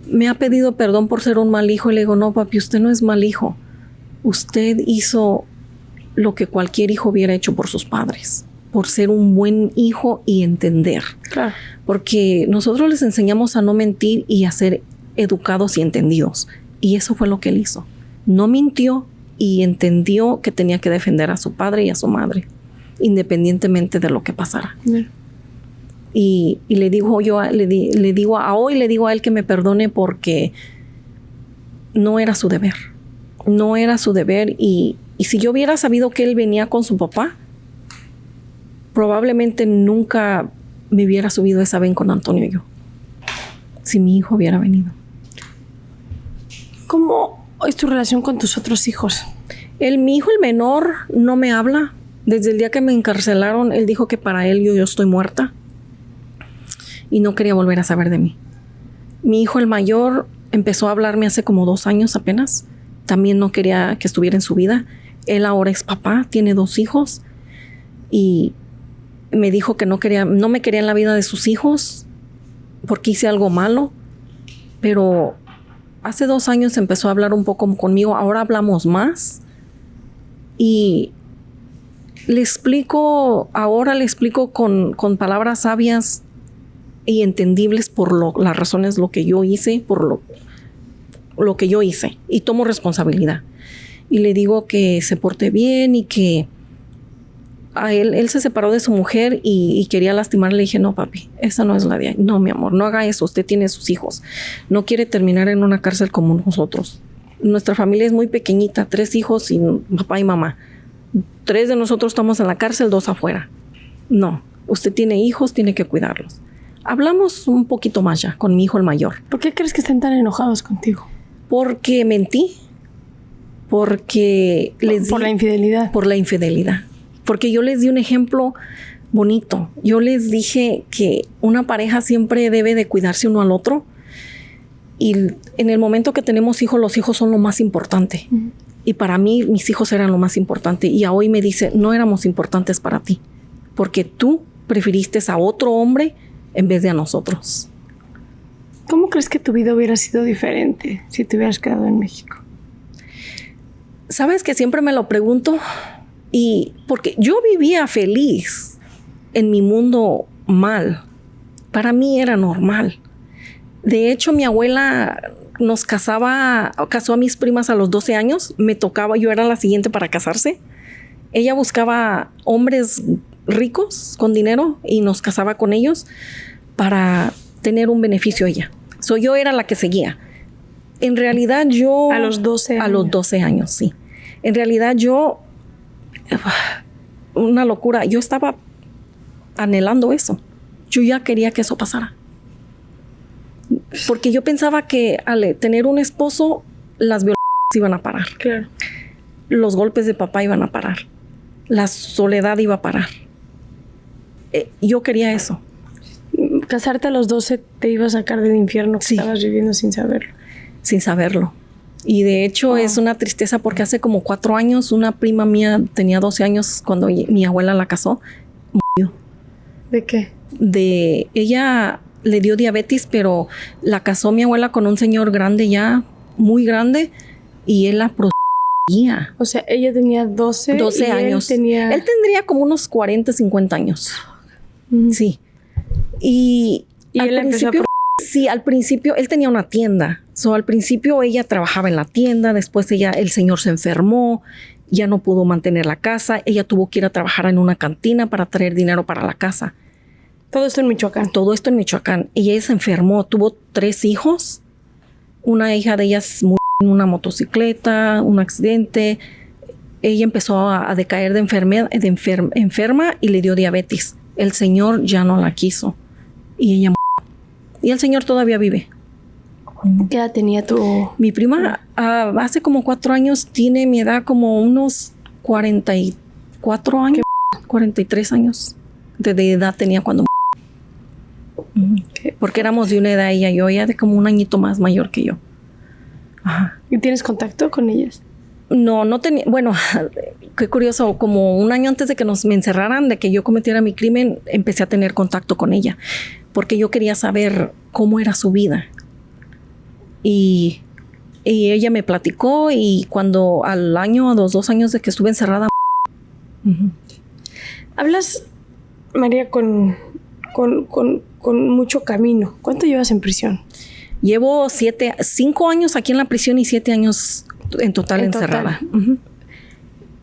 me ha pedido perdón por ser un mal hijo. Y le digo, no, papi, usted no es mal hijo. Usted hizo lo que cualquier hijo hubiera hecho por sus padres, por ser un buen hijo y entender. Claro. Porque nosotros les enseñamos a no mentir y a ser educados y entendidos. Y eso fue lo que él hizo. No mintió y entendió que tenía que defender a su padre y a su madre, independientemente de lo que pasara. Y le digo yo, le digo a él que me perdone porque no era su deber. No era su deber. Y si yo hubiera sabido que él venía con su papá, probablemente nunca me hubiera subido esa ven con Antonio y yo. Si mi hijo hubiera venido. ¿Cómo es tu relación con tus otros hijos? Mi hijo, el menor, no me habla. Desde el día que me encarcelaron, él dijo que para él yo estoy muerta. Y no quería volver a saber de mí. Mi hijo, el mayor, empezó a hablarme hace como 2 años apenas. También no quería que estuviera en su vida. Él ahora es papá, tiene 2 hijos. Y me dijo que no me quería en la vida de sus hijos porque hice algo malo. Pero hace 2 años empezó a hablar un poco conmigo. Ahora hablamos más. Y le explico con palabras sabias y entendibles por las razones lo que yo hice, por lo que yo hice. Y tomo responsabilidad. Y le digo que se porte bien y que él se separó de su mujer y quería lastimarle. Le dije, no, papi, esa no es la de ahí. No, mi amor, no haga eso. Usted tiene sus hijos. No quiere terminar en una cárcel como nosotros. Nuestra familia es muy pequeñita, 3 hijos y papá y mamá. 3 de nosotros estamos en la cárcel, 2 afuera. No, usted tiene hijos, tiene que cuidarlos. Hablamos un poquito más ya con mi hijo el mayor. ¿Por qué crees que están tan enojados contigo? Porque mentí. Porque les di... Por la infidelidad. Por la infidelidad. Porque yo les di un ejemplo bonito. Yo les dije que una pareja siempre debe de cuidarse uno al otro. Y en el momento que tenemos hijos, los hijos son lo más importante. Y para mí, mis hijos eran lo más importante. Y a hoy me dice, no éramos importantes para ti. Porque tú preferiste a otro hombre en vez de a nosotros. ¿Cómo crees que tu vida hubiera sido diferente si te hubieras quedado en México? Sabes que siempre me lo pregunto. Y porque yo vivía feliz en mi mundo mal. Para mí era normal. De hecho, mi abuela casó a mis primas a los 12 años. Me tocaba, yo era la siguiente para casarse. Ella buscaba hombres ricos con dinero y nos casaba con ellos para tener un beneficio ella. Yo era la que seguía. En realidad yo... A los 12 años. A los 12 años, sí. En realidad yo... Una locura. Yo estaba anhelando eso. Yo ya quería que eso pasara. Porque yo pensaba que al tener un esposo, las violencias iban a parar. Claro. Los golpes de papá iban a parar. La soledad iba a parar. Yo quería eso. Casarte a los 12 te iba a sacar del infierno que estabas viviendo sin saberlo. Sin saberlo. Y de hecho es una tristeza porque hace como 4 años una prima mía tenía 12 años cuando mi abuela la casó. Murió. ¿De qué? Ella le dio diabetes, pero la casó mi abuela con un señor grande ya, muy grande, y él la prostituía. O sea, ella tenía 12 años. Él tendría como unos 40, 50 años. Sí. Y al él empezó principio, sí, al principio él tenía una tienda. Al principio ella trabajaba en la tienda, después el señor se enfermó, ya no pudo mantener la casa, ella tuvo que ir a trabajar en una cantina para traer dinero para la casa. Todo esto en Michoacán. Todo esto en Michoacán. Y ella se enfermó, tuvo 3 hijos. Una hija de ellas murió en una motocicleta, un accidente. Ella empezó a decaer de enferma y le dio diabetes. El señor ya no la quiso y ella murió. Y el señor todavía vive. ¿Qué edad tenía tu...? Mi prima hace como 4 años, tiene mi edad, como unos 44 años, 43 años de edad tenía cuando porque éramos de una edad ella y yo, ella de como un añito más mayor que yo. Ajá. ¿Y tienes contacto con ellas? No tenía, bueno, qué curioso, como un año antes de que me encerraran, de que yo cometiera mi crimen, empecé a tener contacto con ella, porque yo quería saber cómo era su vida. Y ella me platicó, y cuando al año, a los 2 años de que estuve encerrada. Hablas, María, con mucho camino. ¿Cuánto llevas en prisión? Llevo 5 años aquí en la prisión y 7 años en total encerrada.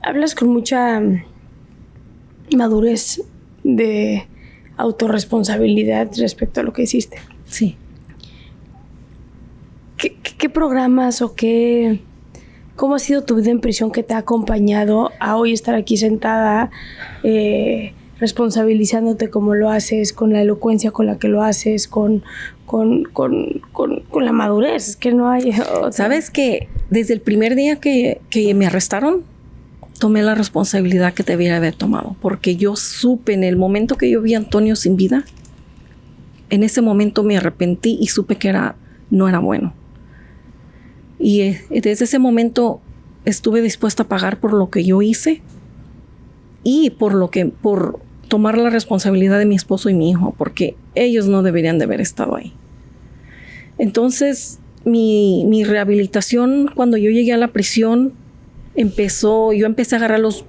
Hablas con mucha madurez de autorresponsabilidad respecto a lo que hiciste. Sí. ¿Qué programas o cómo ha sido tu vida en prisión que te ha acompañado a hoy estar aquí sentada, responsabilizándote como lo haces, con la elocuencia con la que lo haces, con la madurez? Es que no hay otra. ¿Sabes que desde el primer día que me arrestaron, tomé la responsabilidad que debiera haber tomado? Porque yo supe en el momento que yo vi a Antonio sin vida, en ese momento me arrepentí y supe que no era bueno. Y desde ese momento estuve dispuesta a pagar por lo que yo hice y por tomar la responsabilidad de mi esposo y mi hijo, porque ellos no deberían de haber estado ahí. Entonces, mi rehabilitación, cuando yo llegué a la prisión, yo empecé a agarrar los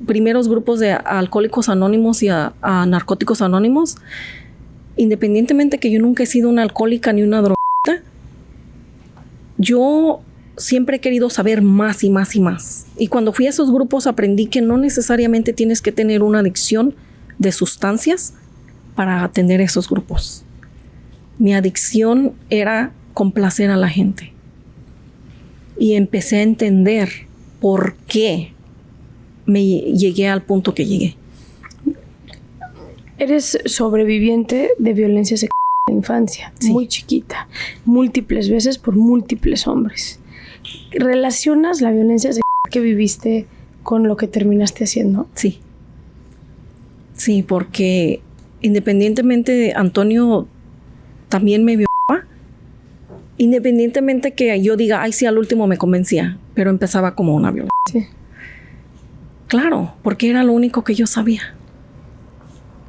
primeros grupos de alcohólicos anónimos y a narcóticos anónimos. Independientemente que yo nunca he sido una alcohólica ni una drogadicta, yo siempre he querido saber más y más y más. Y cuando fui a esos grupos aprendí que no necesariamente tienes que tener una adicción de sustancias para atender esos grupos. Mi adicción era complacer a la gente. Y empecé a entender por qué me llegué al punto que llegué. Eres sobreviviente de violencia sexual en la infancia, sí. Muy chiquita, múltiples veces por múltiples hombres. ¿Relacionas la violencia sexual que viviste con lo que terminaste haciendo? Sí. Sí, porque independientemente de Antonio también me violaba, independientemente que yo diga, ay, sí, al último me convencía, pero empezaba como una violencia. Sí. Claro, porque era lo único que yo sabía.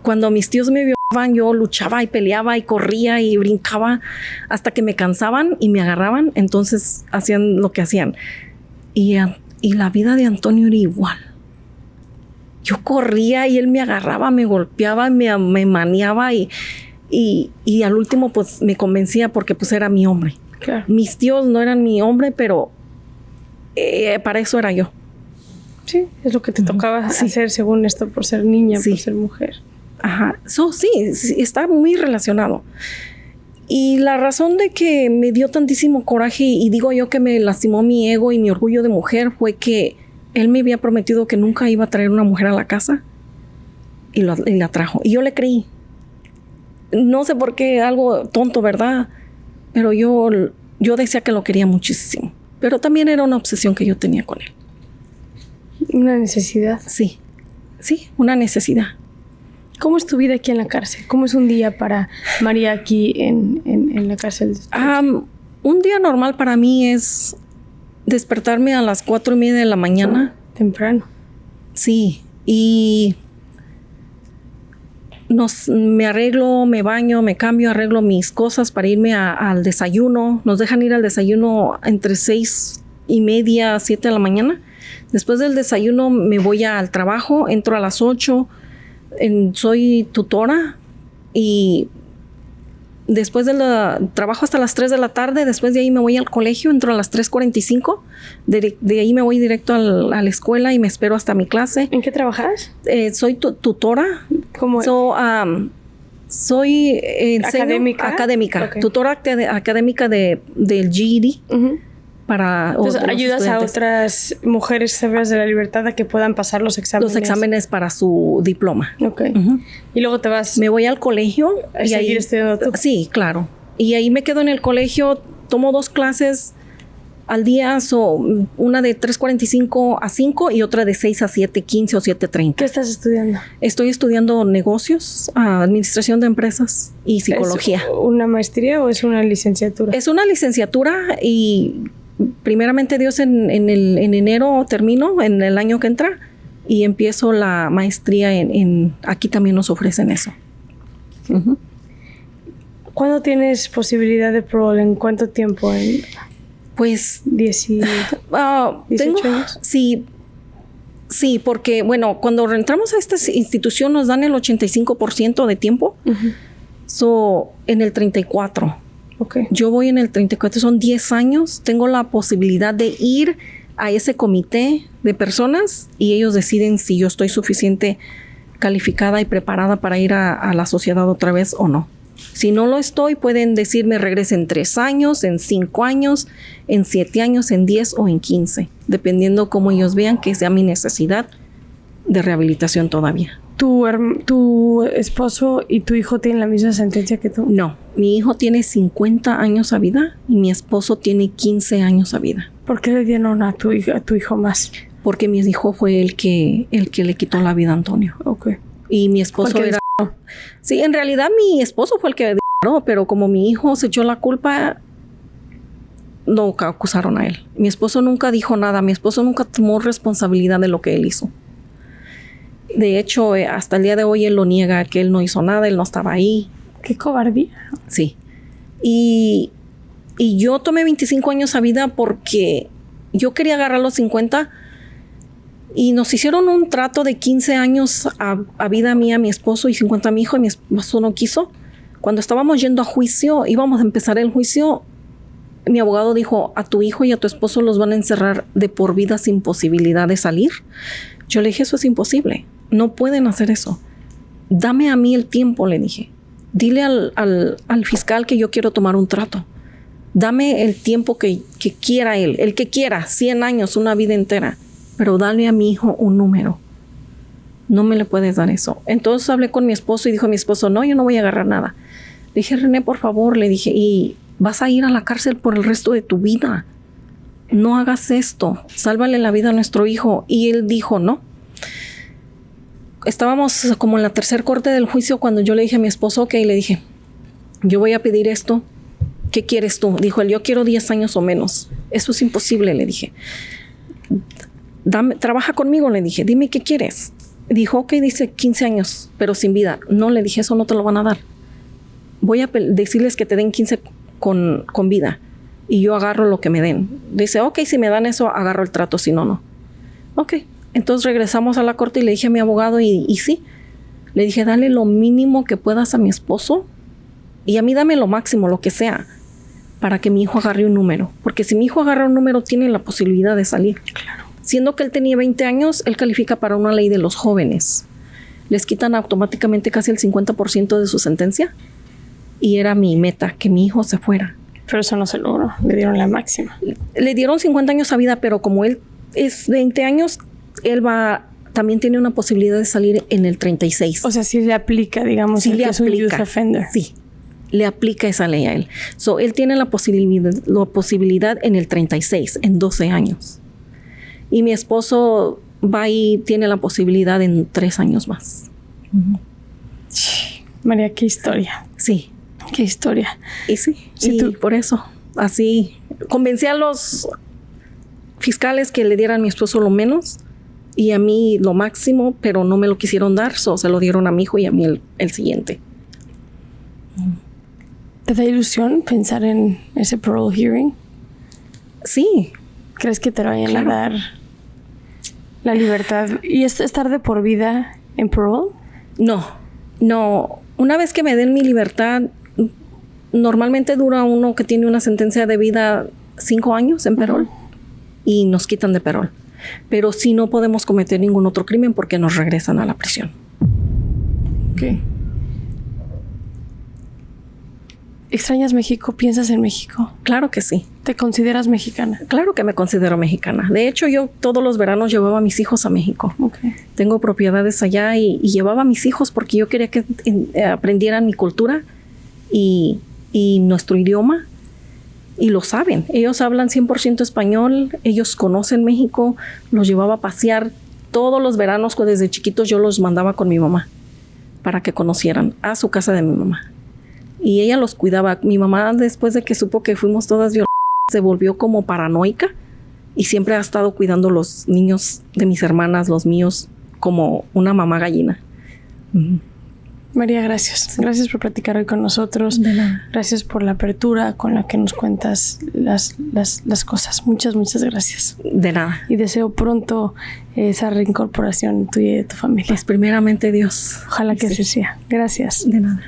Cuando mis tíos me violaban, yo luchaba y peleaba y corría y brincaba hasta que me cansaban y me agarraban, entonces hacían lo que hacían. Y la vida de Antonio era igual. Yo corría y él me agarraba, me golpeaba, me maneaba y al último pues me convencía porque pues era mi hombre. Claro. Mis tíos no eran mi hombre, pero para eso era yo. Sí, es lo que te tocaba hacer según esto, por ser niña, por ser mujer. Ajá, sí, está muy relacionado. Y la razón de que me dio tantísimo coraje y digo yo que me lastimó mi ego y mi orgullo de mujer fue que él me había prometido que nunca iba a traer una mujer a la casa y la trajo. Y yo le creí. No sé por qué, algo tonto, ¿verdad? Pero yo decía que lo quería muchísimo. Pero también era una obsesión que yo tenía con él. ¿Una necesidad? Sí, una necesidad. ¿Cómo es tu vida aquí en la cárcel? ¿Cómo es un día para María aquí en la cárcel? Un día normal para mí es despertarme a las 4:30 de la mañana. Temprano. Sí, y me arreglo, me baño, me cambio, arreglo mis cosas para irme al desayuno. Nos dejan ir al desayuno entre 6:30, 7 de la mañana. Después del desayuno me voy al trabajo, entro a las 8. Soy tutora y después trabajo hasta las 3 de la tarde, después de ahí me voy al colegio, entro a las 3:45, de ahí me voy directo a la escuela y me espero hasta mi clase. ¿En qué trabajas? Soy tutora. ¿Cómo? Soy académica, okay. Tutora académica del GED. Uh-huh. Entonces, ayudas a otras mujeres privadas de la libertad a que puedan pasar los exámenes. Los exámenes para su diploma. Ok. Uh-huh. Y luego te vas... Me voy al colegio. ¿A seguir estudiando tú? Sí, claro. Y ahí me quedo en el colegio, tomo 2 clases al día, una de 3:45 a 5 y otra de 6 a 7:15 o 7:30. ¿Qué estás estudiando? Estoy estudiando negocios, administración de empresas y psicología. ¿Es una maestría o es una licenciatura? Es una licenciatura y primeramente Dios en enero termino, en el año que entra, y empiezo la maestría aquí también nos ofrecen eso. Uh-huh. ¿Cuándo tienes posibilidad de parole? ¿En cuánto tiempo? Pues 18 años. Sí, porque bueno, cuando entramos a esta institución nos dan el 85% de tiempo. Uh-huh. En el 34. Okay. Yo voy en el 34, son 10 años. Tengo la posibilidad de ir a ese comité de personas y ellos deciden si yo estoy suficiente calificada y preparada para ir a la sociedad otra vez o no. Si no lo estoy, pueden decirme regrese en 3 años, en 5 años, en 7 años, en 10 o en 15, dependiendo cómo ellos vean que sea mi necesidad de rehabilitación todavía. ¿Tu esposo y tu hijo tienen la misma sentencia que tú? No, mi hijo tiene 50 años a vida y mi esposo tiene 15 años a vida. ¿Por qué le dieron a tu hijo más? Porque mi hijo fue el que le quitó la vida a Antonio. Okay. Y mi esposo era... Sí, en realidad mi esposo fue el que disparó, pero como mi hijo se echó la culpa, no acusaron a él. Mi esposo nunca dijo nada, mi esposo nunca tomó responsabilidad de lo que él hizo. De hecho, hasta el día de hoy él lo niega, que él no hizo nada, él no estaba ahí. ¡Qué cobardía! Sí. Y yo tomé 25 años a vida porque yo quería agarrar los 50 y nos hicieron un trato de 15 años a vida mía, mi esposo, y 50 a mi hijo, y mi esposo no quiso. Cuando estábamos yendo a juicio, íbamos a empezar el juicio, mi abogado dijo, a tu hijo y a tu esposo los van a encerrar de por vida sin posibilidad de salir. Yo le dije, eso es imposible. No pueden hacer eso. Dame a mí el tiempo, le dije. Dile al fiscal que yo quiero tomar un trato. Dame el tiempo que quiera él. El que quiera, 100 años, una vida entera. Pero dale a mi hijo un número. No me le puedes dar eso. Entonces hablé con mi esposo y dijo mi esposo, no, yo no voy a agarrar nada. Le dije, René, por favor, le dije, y vas a ir a la cárcel por el resto de tu vida. No hagas esto. Sálvale la vida a nuestro hijo. Y él dijo, no. Estábamos como en la tercer corte del juicio cuando yo le dije a mi esposo, ok, le dije, yo voy a pedir esto. ¿Qué quieres tú? Dijo él, yo quiero 10 años o menos. Eso es imposible, le dije. Trabaja conmigo, le dije, dime qué quieres. Dijo, ok, dice 15 años, pero sin vida. No, le dije, eso no te lo van a dar. Voy a decirles que te den 15 con vida y yo agarro lo que me den. Dice, ok, si me dan eso, agarro el trato, si no, no. Ok, entonces regresamos a la corte y le dije a mi abogado y sí. Le dije, dale lo mínimo que puedas a mi esposo y a mí dame lo máximo, lo que sea, para que mi hijo agarre un número. Porque si mi hijo agarra un número, tiene la posibilidad de salir. Claro. Siendo que él tenía 20 años, él califica para una ley de los jóvenes. Les quitan automáticamente casi el 50% de su sentencia. Y era mi meta, que mi hijo se fuera. Pero eso no se logró. Le dieron la máxima. Le dieron 50 años a vida, pero como él es 20 años, él también tiene una posibilidad de salir en el 36. O sea, sí le aplica, digamos, sí le aplica. Es un youth offender. Sí, le aplica esa ley a él. Él tiene la posibilidad en el 36, en 12 años. Y mi esposo va y tiene la posibilidad en 3 años más. Uh-huh. María, qué historia. Sí. Qué historia. Y sí, por eso, así, convencí a los fiscales que le dieran a mi esposo lo menos y a mí lo máximo, pero no me lo quisieron dar, se lo dieron a mi hijo y a mí el siguiente. ¿Te da ilusión pensar en ese parole hearing? Sí. ¿Crees que te vayan a dar la libertad? ¿Y estar de por vida en parole? No. Una vez que me den mi libertad, normalmente dura uno que tiene una sentencia de vida 5 años en Perol y nos quitan de Perol. Pero sí no podemos cometer ningún otro crimen porque nos regresan a la prisión. Ok. ¿Extrañas México? ¿Piensas en México? Claro que sí. ¿Te consideras mexicana? Claro que me considero mexicana. De hecho, yo todos los veranos llevaba a mis hijos a México. Okay. Tengo propiedades allá y llevaba a mis hijos porque yo quería que aprendieran mi cultura y nuestro idioma. Y lo saben. Ellos hablan 100% español. Ellos conocen México. Los llevaba a pasear todos los veranos. Desde chiquitos yo los mandaba con mi mamá para que conocieran a su casa de mi mamá. Y ella los cuidaba. Mi mamá, después de que supo que fuimos todas violadas, se volvió como paranoica y siempre ha estado cuidando los niños de mis hermanas, los míos, como una mamá gallina. María, gracias. Sí. Gracias por platicar hoy con nosotros. De nada. Gracias por la apertura con la que nos cuentas las cosas. Muchas gracias. De nada. Y deseo pronto esa reincorporación tuya y de tu familia. Pues primeramente Dios. Ojalá que así sea. Gracias. De nada.